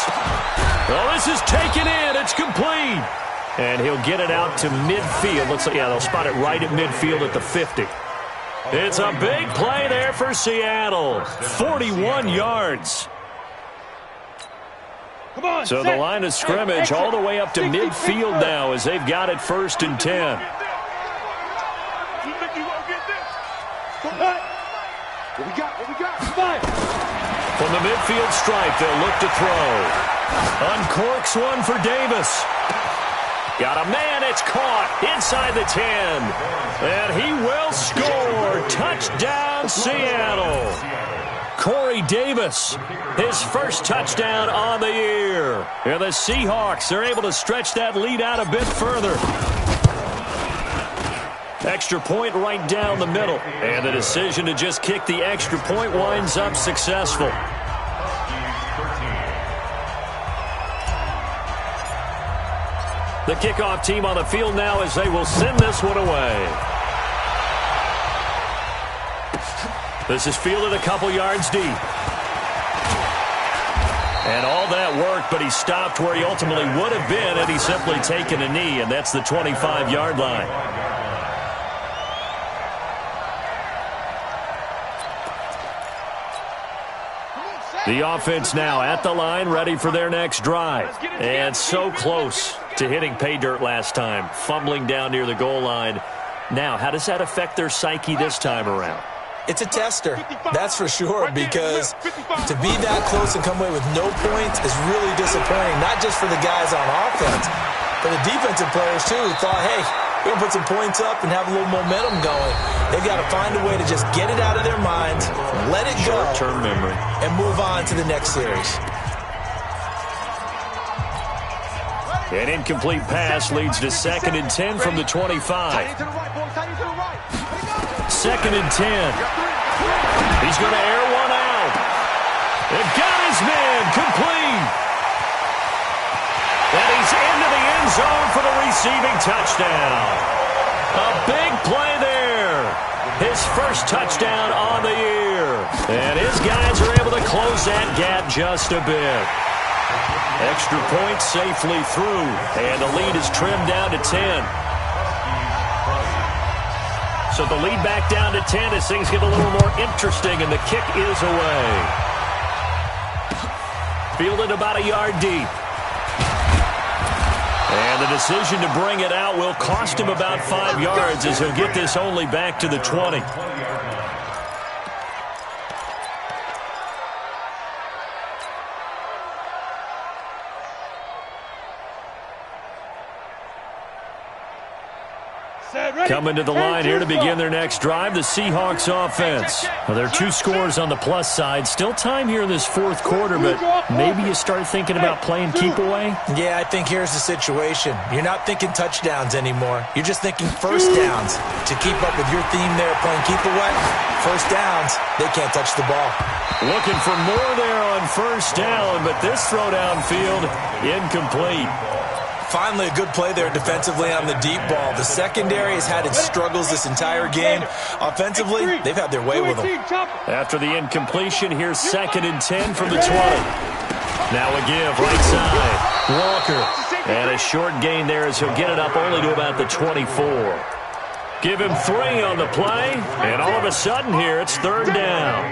Well, this is taken in. It's complete. And he'll get it out to midfield. Looks like, yeah, they'll spot it right at midfield at the 50. It's a big play there for Seattle. 41 yards. So the line of scrimmage all the way up to midfield now as they've got it 1st and 10. You think you won't get this? What we got? From the midfield stripe, they'll look to throw. Uncorks one for Davis. Got a man, it's caught inside the 10. And he will score. Touchdown, Seattle. Corey Davis, his first touchdown on the year. And the Seahawks are able to stretch that lead out a bit further. Extra point right down the middle. And the decision to just kick the extra point winds up successful. The kickoff team on the field now as they will send this one away. This is fielded a couple yards deep. And all that worked, but he stopped where he ultimately would have been had he simply taken a knee, and that's the 25-yard line. The offense now at the line, ready for their next drive. And so close to hitting pay dirt last time, fumbling down near the goal line. Now, how does that affect their psyche this time around? It's a tester, that's for sure, because to be that close and come away with no points is really disappointing, not just for the guys on offense, but the defensive players, too, who thought, hey, we're going to put some points up and have a little momentum going. They've got to find a way to just get it out of their minds, let it go, short-term memory, and move on to the next series. An incomplete pass leads to 2nd and 10 from the 25. 2nd and 10. He's going to air one out. They've got his man complete. And he's into the end zone for the receiving touchdown. A big play there. His first touchdown on the year. And his guys are able to close that gap just a bit. Extra point safely through. And the lead is trimmed down to 10. So the lead back down to 10 as things get a little more interesting, and the kick is away. Fielded about a yard deep. And the decision to bring it out will cost him about 5 yards as he'll get this only back to the 20. Coming to the line here to begin their next drive, the Seahawks offense. Well, there are 2 scores on the plus side. Still time here in this fourth quarter, but maybe you start thinking about playing keep away? Yeah, I think here's the situation. You're not thinking touchdowns anymore. You're just thinking first downs. To keep up with your theme there, playing keep away, first downs, they can't touch the ball. Looking for more there on first down, but this throw downfield, incomplete. Finally, a good play there defensively on the deep ball. The secondary has had its struggles this entire game. Offensively, they've had their way with them. After the incompletion, here's 2nd and 10 from the 20. Now a give, right side. Walker. And a short gain there as he'll get it up only to about the 24. Give him 3 on the play, and all of a sudden here, it's 3rd down.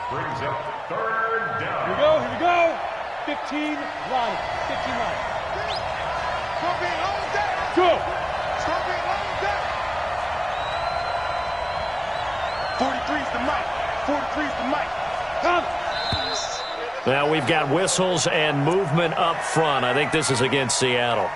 Brings up 3rd down. Here we go. 15 line. 15 line. Go. 43's the mic. 43's the mic. Come. Now we've got whistles and movement up front. I think this is against Seattle.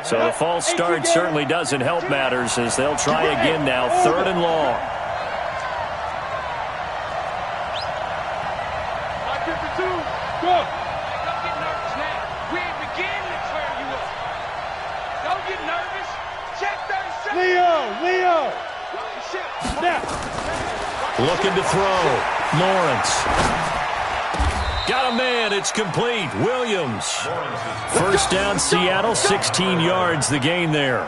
So the false start certainly doesn't help matters as they'll try again now. 3rd and long. Go. Don't get nervous now. We ain't beginning to clear you up. Don't get nervous. Check 37. Leo. Now. Looking to throw. Lawrence. Got a man. It's complete. Williams. First down, Seattle. 16 yards the gain there.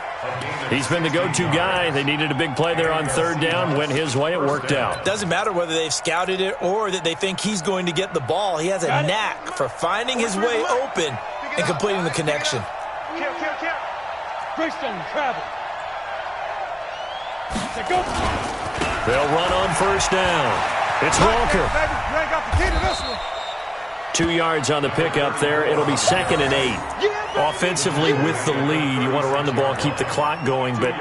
He's been the go-to guy. They needed a big play there on 3rd down. Went his way. It worked out. Doesn't matter whether they've scouted it or that they think he's going to get the ball. He has a knack for finding his way open and completing the connection. Greystone travel. They'll run on first down. It's Walker. 2 yards on the pickup there. It'll be 2nd and 8. Offensively with the lead, you want to run the ball, keep the clock going, but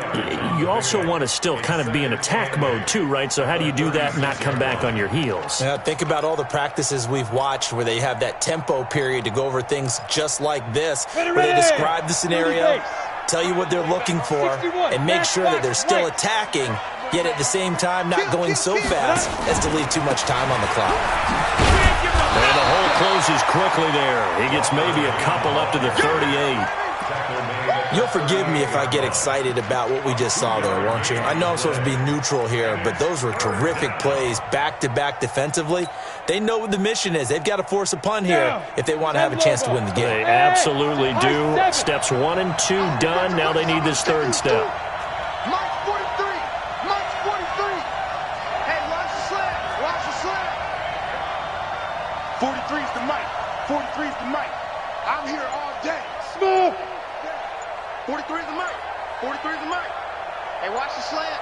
you also want to still kind of be in attack mode too, right? So how do you do that and not come back on your heels? Yeah, think about all the practices we've watched where they have that tempo period to go over things just like this, where they describe the scenario, tell you what they're looking for, and make sure that they're still attacking, yet at the same time not going so fast as to leave too much time on the clock. And the hole closes quickly there. He gets maybe a couple up to the 38. You'll forgive me if I get excited about what we just saw there, won't you? I know I'm supposed to be neutral here, but those were terrific plays back-to-back defensively. They know what the mission is. They've got to force a punt here if they want to have a chance to win the game. They absolutely do. Steps 1 and 2 done. Now they need this 3rd step. Mike 43. Mike 43. Hey, watch the slant. Watch the slant. 43's the mic. 43's the mic. I'm here all day. Smooth. 43's the mic. 43's the mic. Hey, watch the slant.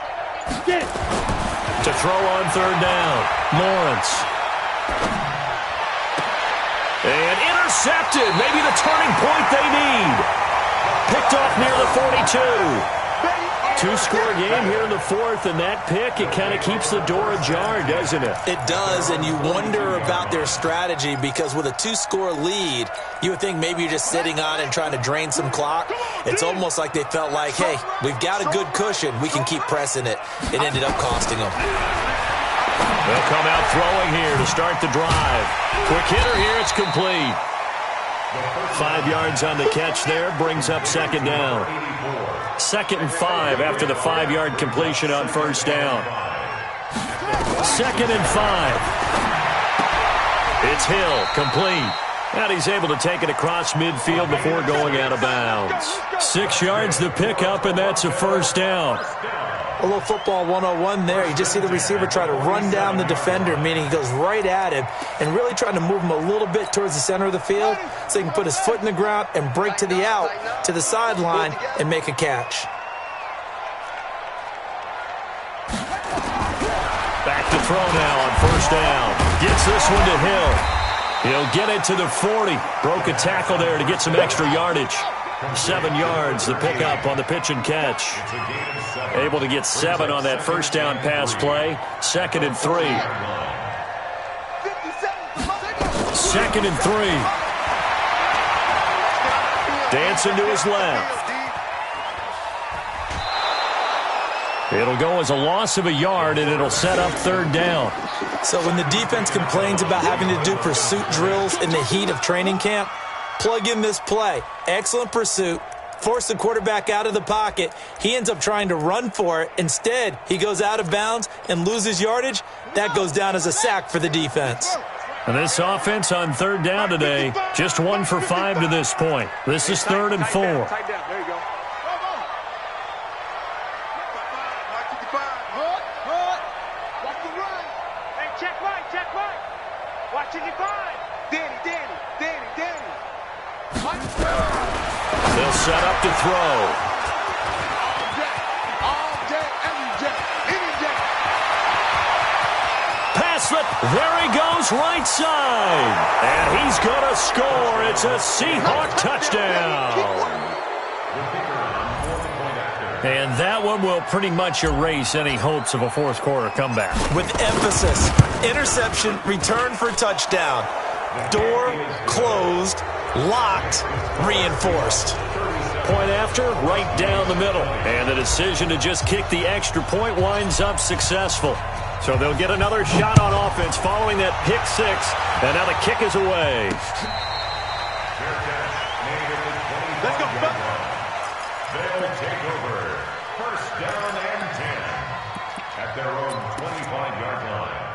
Get it. To throw on 3rd down. Lawrence. And intercepted. Maybe the turning point they need. Picked off near the 42. 2-score game here in the 4th, and that pick, it kind of keeps the door ajar, doesn't it? It does, and you wonder about their strategy because with a 2-score lead, you would think maybe you're just sitting on and trying to drain some clock. It's almost like they felt like, hey, we've got a good cushion. We can keep pressing it. It ended up costing them. They'll come out throwing here to start the drive. Quick hitter here, it's complete. 5 yards on the catch there, brings up 2nd down. 2nd and 5 after the 5-yard completion on first down. 2nd and 5. It's Hill, complete. And he's able to take it across midfield before going out of bounds. 6 yards the pickup, and that's a first down. A little football 101 there. You just see the receiver try to run down the defender, meaning he goes right at him and really trying to move him a little bit towards the center of the field so he can put his foot in the ground and break to the out, to the sideline, and make a catch. Back to throw now on first down. Gets this one to Hill. He'll get it to the 40. Broke a tackle there to get some extra yardage. 7 yards, the pickup on the pitch and catch. Able to get 7 on that first down pass play. 2nd and 3. 2nd and 3. Dancing to his left. It'll go as a loss of a yard, and it'll set up 3rd down. So when the defense complains about having to do pursuit drills in the heat of training camp, plug in this play. Excellent pursuit. Force the quarterback out of the pocket. He ends up trying to run for it. Instead, he goes out of bounds and loses yardage. That goes down as a sack for the defense. And this offense on 3rd down today, just 1 for 5 to this point. This is 3rd and 4. There you go. Hey, check right. Watch it, you find. Danny. They'll set up to throw. All day, every day, any day. Pass slip. There he goes, right side. And he's going to score. It's a Seahawk touchdown. And that one will pretty much erase any hopes of a fourth quarter comeback. With emphasis, interception, return for touchdown. Door closed, locked, reinforced. Point after, right down the middle. And the decision to just kick the extra point winds up successful. So they'll get another shot on offense following that pick 6. And now the kick is away. Let's go. They'll take over. 1st down and 10 at their own 25-yard line.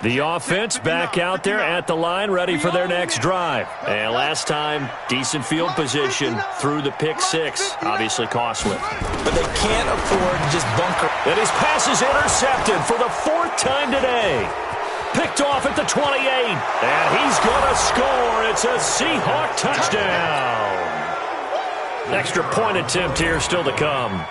The offense back out there at the line, ready for their next drive. And last time, decent field position through the pick 6. Obviously costly. But they can't afford to just bunker. And his pass is intercepted for the 4th time today. Picked off at the 28. And he's going to score. It's a Seahawk touchdown. Extra point attempt here still to come.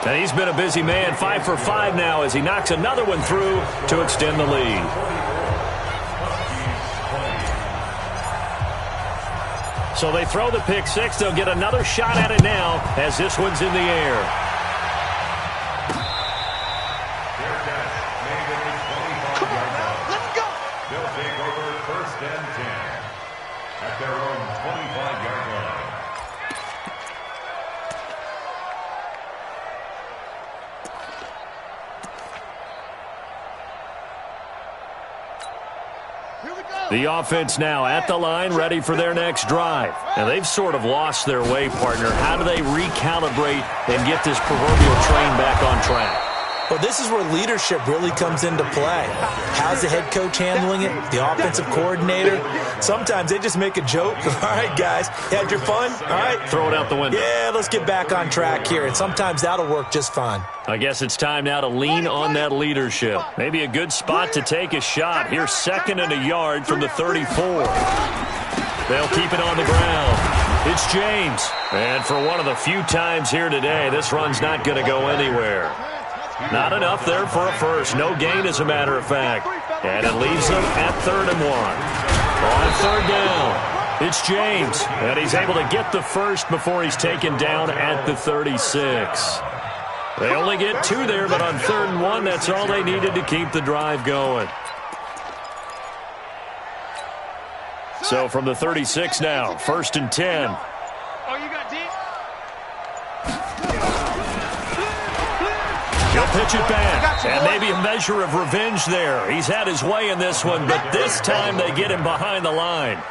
And he's been a busy man, 5 for 5 now as he knocks another one through to extend the lead. So they throw the pick 6. They'll get another shot at it now as this one's in the air. Come on now, let's go. They'll take over 1st and 10 at their own 25-yard line. The offense now at the line, ready for their next drive. And they've sort of lost their way, partner. How do they recalibrate and get this proverbial train back on track? Well, this is where leadership really comes into play. How's the head coach handling it? The offensive coordinator? Sometimes they just make a joke. All right, guys, you had your fun? All right. Throw it out the window. Yeah, let's get back on track here. And sometimes that'll work just fine. I guess it's time now to lean on that leadership. Maybe a good spot to take a shot. Here's 2nd and a yard from the 34. They'll keep it on the ground. It's James. And for one of the few times here today, this run's not going to go anywhere. Not enough there for a first. No gain, as a matter of fact. And it leaves them at 3rd and 1. On 3rd down, it's James. And he's able to get the first before he's taken down at the 36. They only get 2 there, but on 3rd and 1, that's all they needed to keep the drive going. So from the 36 now, 1st and 10. Oh, you got deep? He'll pitch it back, and maybe a measure of revenge there. He's had his way in this one, but this time they get him behind the line.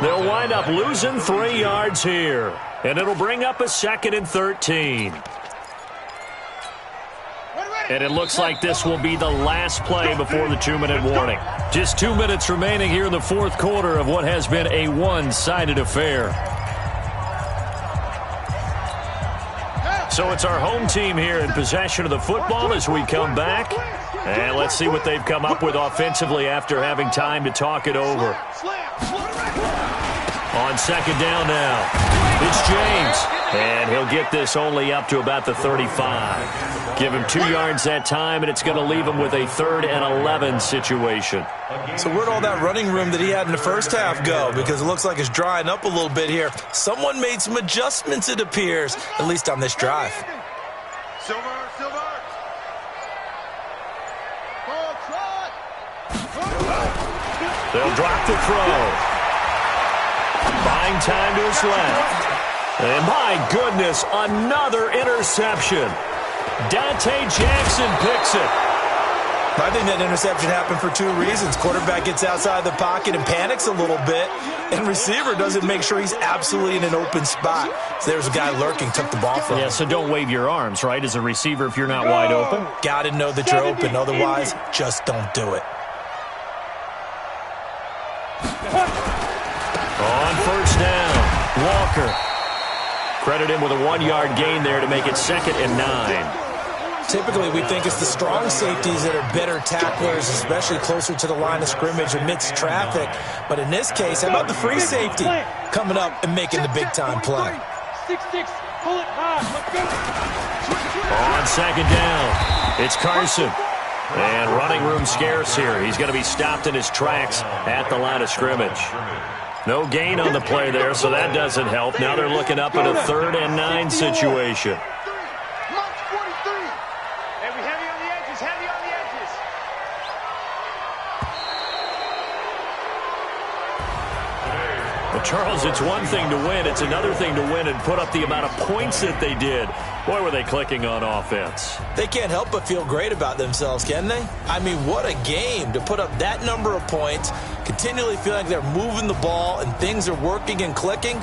They'll wind up losing 3 yards here, and it'll bring up a 2nd and 13. And it looks like this will be the last play before the 2-minute warning. Just 2 minutes remaining here in the 4th quarter of what has been a one-sided affair. So it's our home team here in possession of the football as we come back. And let's see what they've come up with offensively after having time to talk it over. On second down now, it's James. And he'll get this only up to about the 35. Give him 2 yards that time, and it's going to leave him with a 3rd and 11 situation. So where'd all that running room that he had in the first half go? Because it looks like it's drying up a little bit here. Someone made some adjustments, it appears, at least on this drive. Silver. Ball trot. They'll drop the throw. Buying time to his left. And my goodness, another interception. Dante Jackson picks it. I think that interception happened for 2 reasons. Quarterback gets outside the pocket and panics a little bit, and receiver doesn't make sure he's absolutely in an open spot. So there's a guy lurking, took the ball from him. Yeah, so don't wave your arms, right, as a receiver if you're not wide open. Got to know that you're open. Otherwise, just don't do it. On first down, Walker. Credit him with a 1-yard gain there to make it 2nd and 9. Typically, we think it's the strong safeties that are better tacklers, especially closer to the line of scrimmage amidst traffic. But in this case, how about the free safety coming up and making the big-time play? 6-6, pull it high. On second down, it's Carson. And running room scarce here. He's going to be stopped in his tracks at the line of scrimmage. No gain on the play there, so that doesn't help. Now they're looking up at a 3rd and 9 situation. Well, Charles, it's one thing to win. It's another thing to win and put up the amount of points that they did. Boy, were they clicking on offense. They can't help but feel great about themselves, can they? I mean, what a game to put up that number of points, continually feel like they're moving the ball and things are working and clicking.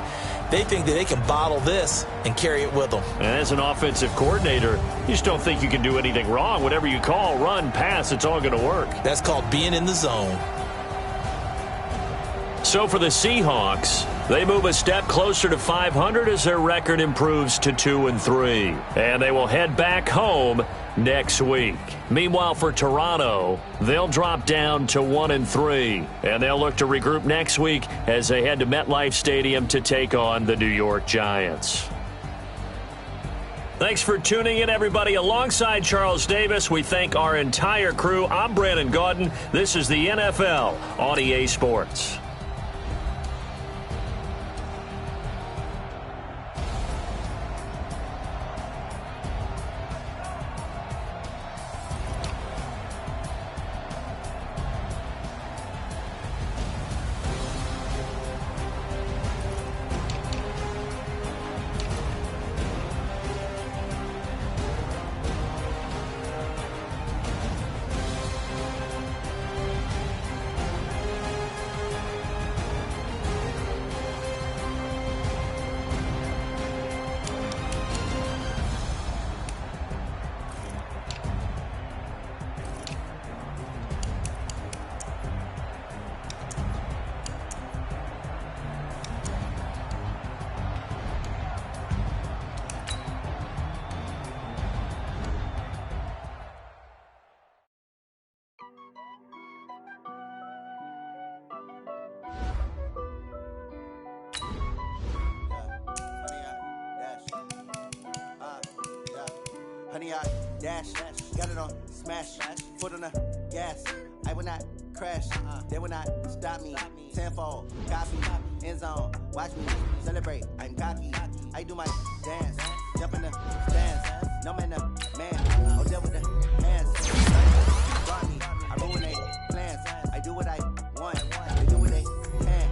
They think that they can bottle this and carry it with them. And as an offensive coordinator, you just don't think you can do anything wrong. Whatever you call, run, pass, it's all going to work. That's called being in the zone. So for the Seahawks, they move a step closer to 500 as their record improves to 2-3. And they will head back home next week. Meanwhile, for Toronto, they'll drop down to 1-3. And they'll look to regroup next week as they head to MetLife Stadium to take on the New York Giants. Thanks for tuning in, everybody. Alongside Charles Davis, we thank our entire crew. I'm Brandon Gaudin. This is the NFL on EA Sports. Honey, I dash, got it on smash, foot on the gas. I will not crash, they will not stop me. Tenfold, copy, end zone, watch me celebrate. I'm cocky, I do my dance, jump in the stands. No man, the man, I'll deal with the hands. Brought me, I ruin they plans. I do what I want, they do what they can.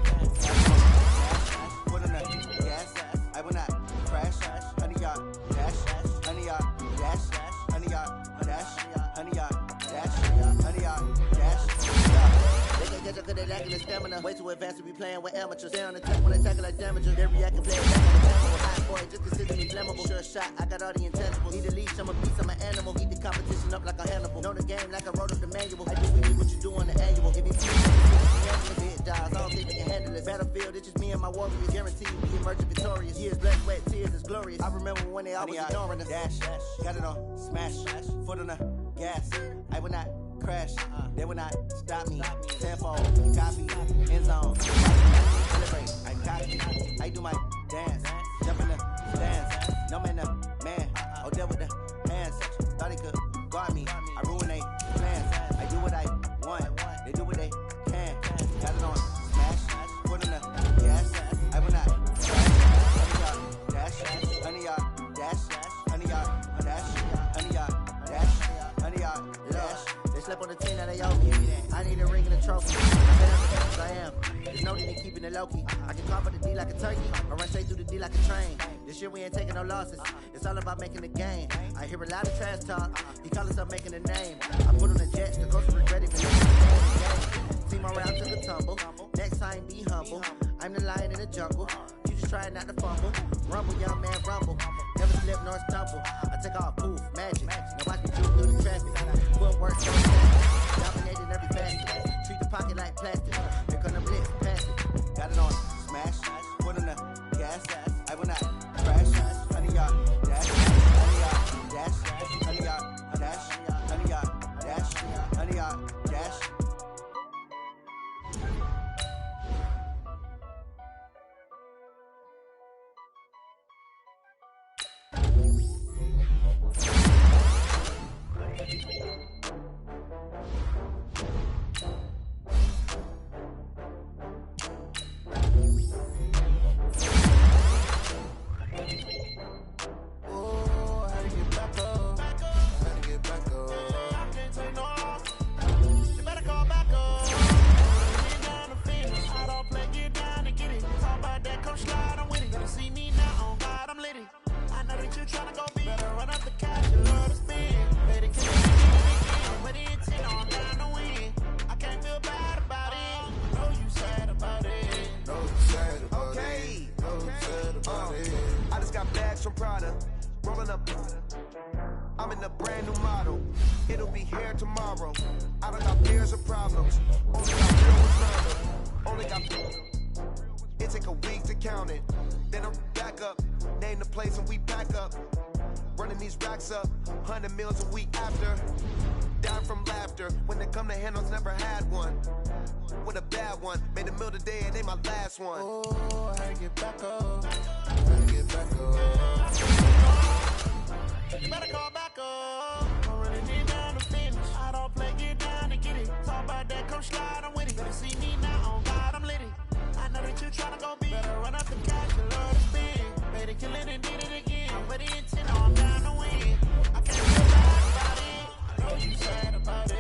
Foot on the gas, I will not crash. Honey, y'all dash, honey, y'all. Honey, y'all dash, honey, y'all dash, honey, y'all dash. They can catch up cause they lacking the stamina. Way too advanced to be playing with amateurs. Stay on the track when they tackle like damages. They react and play it back on the camera. Hot boy, just consider me flammable. Sure shot, I got all the intangibles. Need a leash, I'm a beast, I'm an animal. Eat the competition up like a Hannibal. Know the game like I wrote up the manual. I do what you do on the annual. If you feel big jobs, I don't think they can handle it. Battlefield, it's just me and my warriors. Guaranteed we emerge victorious. Years, blood, sweat, tears, it's glorious. I remember when they always ignoring us. Dash, got it on smash, foot on the gas. I will not crash, they will not stop me. Tenfold, copy, end zone. celebrate, I'm cocky. I do my dance, jump in the stands. No man, the man, oh, deal with the hands. Thought he could guard me, I ruin they plans. I do what I want, they do what they can. Got it on smash, put on the gas. I will not dash, 100 yard dash, 100 yard dash, 100 yard dash, 100 yard dash. They slept on the team that they owe me. I need a ring and a trophy. I said I'm the best as I am. There's no need in keeping it low key. I can call for the D like a turkey, or run straight through the D like a train. This year we ain't taking no losses. It's all about making the game. I hear a lot of trash talk. He call us up making a name. I put on the jets, the coach regret it for the team around to the tumble. Next time be humble. I'm the lion in the jungle. You just try not to fumble. Rumble, young man, rumble. Never slip nor stumble. I take off, poof, magic. Now watch me shoot through the traffic. Footwork so fast. Dominating every facet. Treat the pocket like plastic. Here come the blitz, pass it. Got it on smash. Put on the gas. I will not crash. 100 yard dash. 100 yard dash. 100 yard dash. 100 yard dash. 100 yard dash. I'm in a brand new model. It'll be here tomorrow. I don't got fears or problems. Only got real ones round up. Only got. It take a week to count it. Then I'm back up. Name the place and we pack up. Running these racks up. 100 meals a week after. Down from laughter. When they come to handles, never had one. With a bad one. Made a meal today and ain't my last one. Oh, I had to get back up. I had to get back up. You better call back up. I'm running it down to finish. I don't play, get down and get it. Talk about that, come slide, I'm with it. Better see me now, on God, I'm lit it. I know that you tryna go big. Better run up the cash, you love to spin. Better kill it and did it again. I'm with the intent, I'm down to win. I can't feel bad about it. I know you sad about it.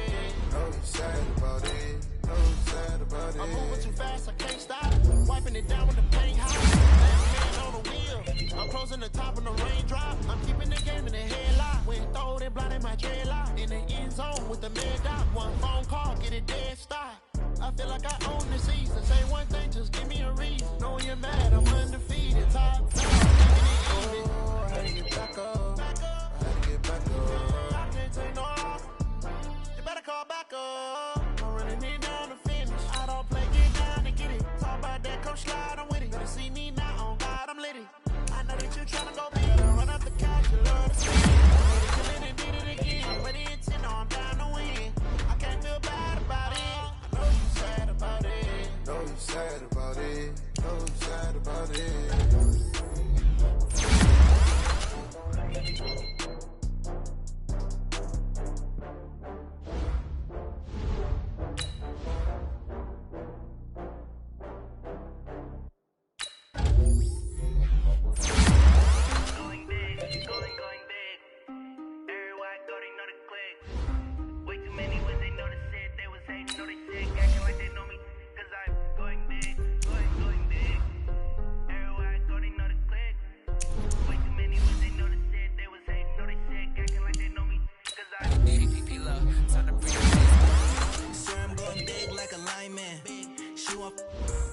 Know you sad about it. Know you sad about it. I'm moving too fast, I can't stop. Wiping it down with the paint hot. Last man on the wheel. I'm closing the top when the raindrop. I'm keeping the game in the headlock. When throwed and blinded my dreadlock. In the end zone with the mid dot. One phone call, get it dead stop. I feel like I own the season. Say one thing, just give me a reason. Knowing you're mad, I'm undefeated. Top down, making it even. Oh, I had to get back up. I had to get back up. I can't take no off. You better call back up. I'm running it down to finish. I don't play, get down and get it. Talk about that, come slide, I'm with it. Better see me now, on God, I'm lit it. I know that you tryna go big. Better run up the cash, you love to spin. Better kill it and did it again. But the intent, no, I'm down to win. I can't feel bad about it. I know you sad about it. Know you sad about it. Know you sad about it.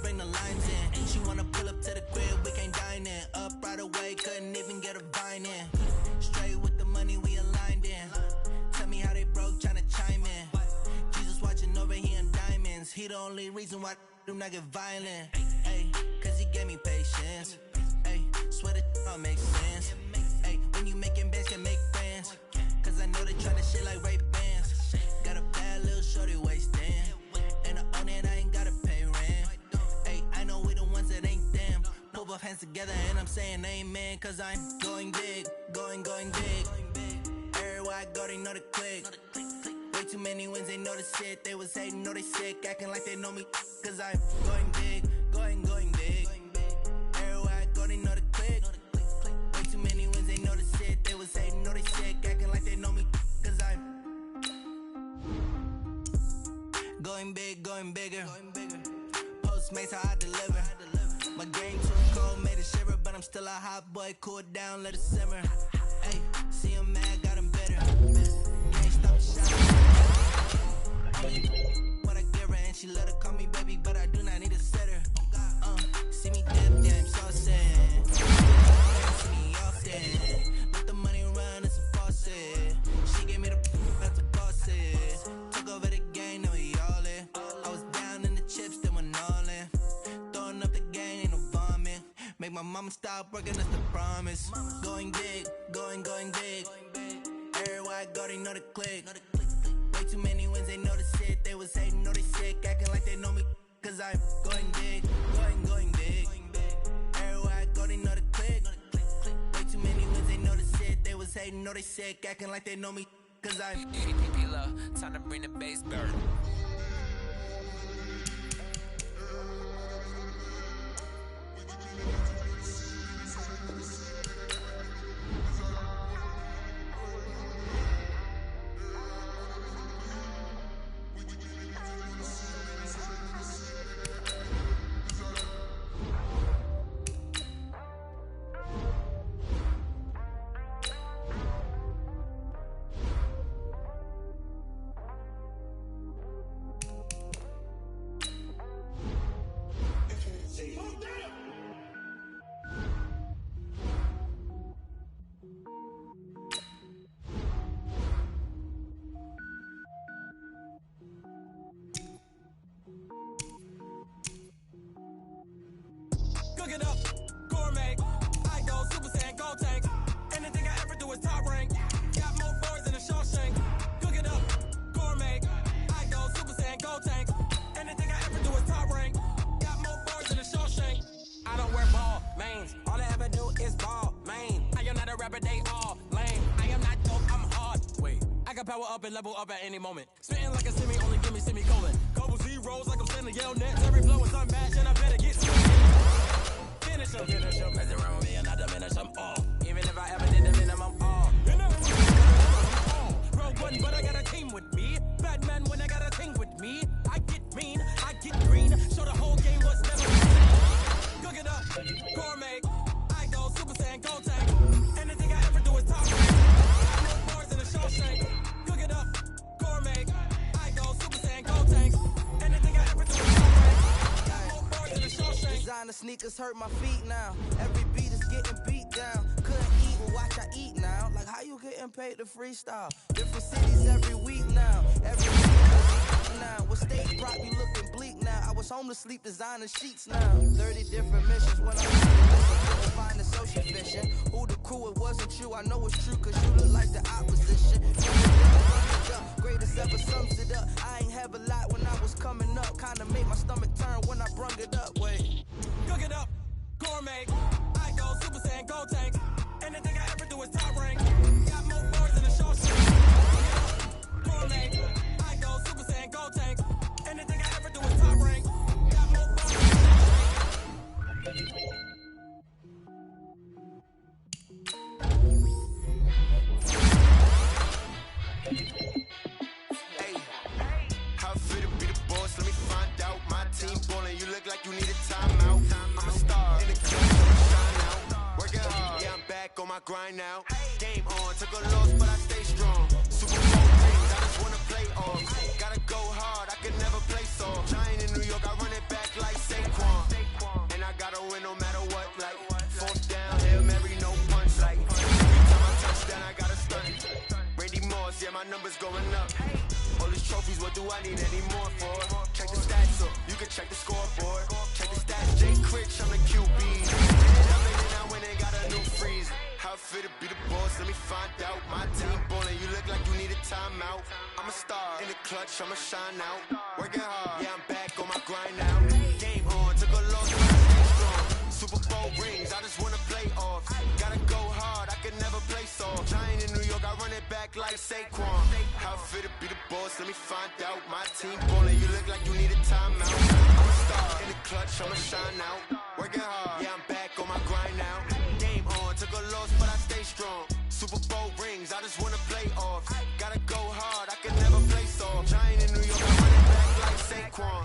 Bring the lines in. She wanna pull up to the crib, we can't dine in. Up right away, couldn't even get a vine in. Straight with the money we aligned in. Tell me how they broke, tryna chime in. Jesus watching over here in diamonds. He the only reason why do not get violent. Ay, cause he gave me patience. Ay, swear that all makes sense. Ay, when you making bands, can make friends. Cause I know they tryna shit like Ray-Bans. Got a bad little shorty wasting. And I own it, I ain't gotta pay rent. Ay, I know we the ones together and I'm saying amen, cause I'm going big, going big. Everywhere I go, they know the click. Way too many wins, they know the shit. They was hating, know they sick, acting like they know me, cause I'm going big, going big. Everywhere I go, they know the click. Way too many wins, they know the shit. They was hating, know they sick, acting like they know me, cause I'm going big, going bigger. Postmates how I deliver. My game too cold, made it shiver, but I'm still a hot boy. Cool it down, let it simmer. Hey, see him mad, got him bitter. Can't stop the shot. What I give her, and she let her call me baby, but I do not need a sitter. See me dip, yeah, I'm so sad. See me often. Let the money run, it's a faucet. She gave me the that's a faucet. Took over the game, now we all in. I was down in the chips, then went all in. Throwing up the gang, ain't no vomit. Make my mama stop working, that's the promise. Going big, going big. Everywhere I go, they know the click. Way too many wins, they know the shit. They was hating, know they sick, acting like they know me, cause I'm going big, going big. Everywhere I go, they know the click. Way too many wins, they know the shit. They was hating, know they sick, acting like they know me, cause I'm time to bring the bass burn. Cook it up, gourmet. I go Super Saiyan, gold tank. Anything I ever do is top rank. Got more boys than a Shawshank. Cook it up, gourmet. I go Super Saiyan, gold tank. Anything I ever do is top rank. Got more boys than a Shawshank. I don't wear ball mains. All I ever do is ball main. I am not a rapper, they all lame. I am not dope, I'm hard. Wait, I can power up and level up at any moment. Spitting like a semi, only give me semicolon. Couple zeros like I'm standing yell nets. Every flow is unmatched and I better get finish em. Mess around with me and I diminish them all. Even if I ever did the minimum all. Rogue one, but I got a team with me. Batman when I got a team with me. I get mean, I get green. Show the whole game was never seen. Cook it up, gourmet. I go Super Saiyan, gold tank. Anything I ever do is top rank. Got more bars than a Shawshank. Cook it up, gourmet. I go Super Saiyan, gold tank. Anything I ever do is top rank. Got more bars than a Shawshank. Designer sneakers hurt my feet now. Every beat is getting beat down. Couldn't eat, but watch I eat now. Like how you getting paid to freestyle? Different cities every week now. Every week now. What stage brought you looking bleak now? I was home to sleep designing sheets now. 30 different missions when I couldn't find the social fishing. Who the crew, it wasn't you. I know it's true cause you look like the opposition. Greatest ever sums it up. I ain't have a lot when I was coming up. Kinda made my stomach turn when I brung it up. Wait. Cook it up, gourmet. I go Super Saiyan, gold tank. Anything I ever do is top rank. Got more bars than a Shawshank. Cook it up, gourmet. I go Super Saiyan, gold tank. Anything I ever do is top rank. Got more bars than a Shawshank. Hey, how fit to be the boss? Let me find out. My team ballin', you look like you need a timeout. I'm a star in the club, so I shine out. Working hard, yeah, I'm back on my grind now. Game on, took a loss, but I stay strong. Super Bowl rings, I just wanna play off. Gotta go hard, I can never play soft. Giant in New York, I run it back like Saquon. And I gotta win no matter what, like fourth down, Hail Mary, no punch, like every time I touch down, I gotta stunt. Randy Moss, yeah, my numbers going up. All these trophies, what do I need any more for? Check the stats up, you can check the scoreboard. Check the stats, Jay Critch, I'm the QB. And I win and got a new freeze. How fit to be the boss, let me find out. My team ballin', you look like you need a timeout. I'm a star in the clutch, I'ma shine out. Working hard, yeah, I'm back on my grind now. Game on, took a loss, but I stay strong. Super Bowl rings, I just wanna play off. Gotta go hard, I can never play soft. Giant in New York, I run it back like Saquon. How fit to be the boss, let me find out. My team ballin', you look like you need a timeout. I'm a star in the clutch, I'ma shine out. Working hard, yeah, I'm back on my grind now. Game on, took a loss, but I stay strong. Super Bowl rings, I just wanna play off. Gotta go hard, I can never play soft. Giant in New York, I run it back like Saquon.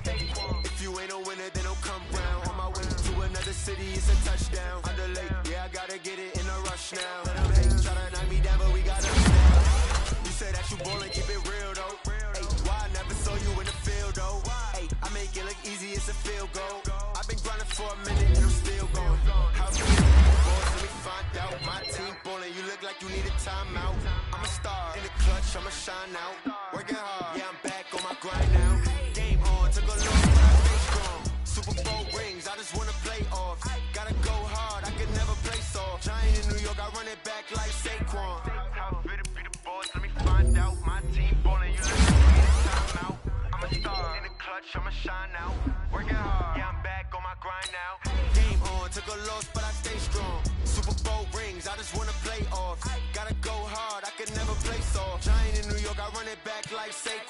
If you ain't a winner, then don't come round. On my way to another city, it's a touchdown. Underlay, yeah, I gotta get it in a rush now. Let them hate, try to knock me down, but we got us now. You say that you ballin', keep it real though. Ay, why I never saw you in the field though? Ay, I make it look easy, it's a field goal. I've been grinding for a minute and I'm still going. How can you boss, let me find out. My team ballin', you look like you need a timeout. I'm a star in the clutch, I'ma shine out. Working hard, yeah, I'm back on my grind now. Game on, took a loss, but I stay strong. Super Bowl rings, I just wanna play off. Gotta go hard, I can never play soft. Giant in New York, I run it back like Saquon. How fit to be the boss, let me find out. My team ballin', you look like you need a timeout. I'm a star in the clutch, I'ma shine out. Working hard, yeah, I'm back on my grind now. Game on, took a loss, but I stay strong. Super Bowl rings, I just wanna play off. Gotta go hard, I can never play soft. Giant in New York, I run it back like Saquon.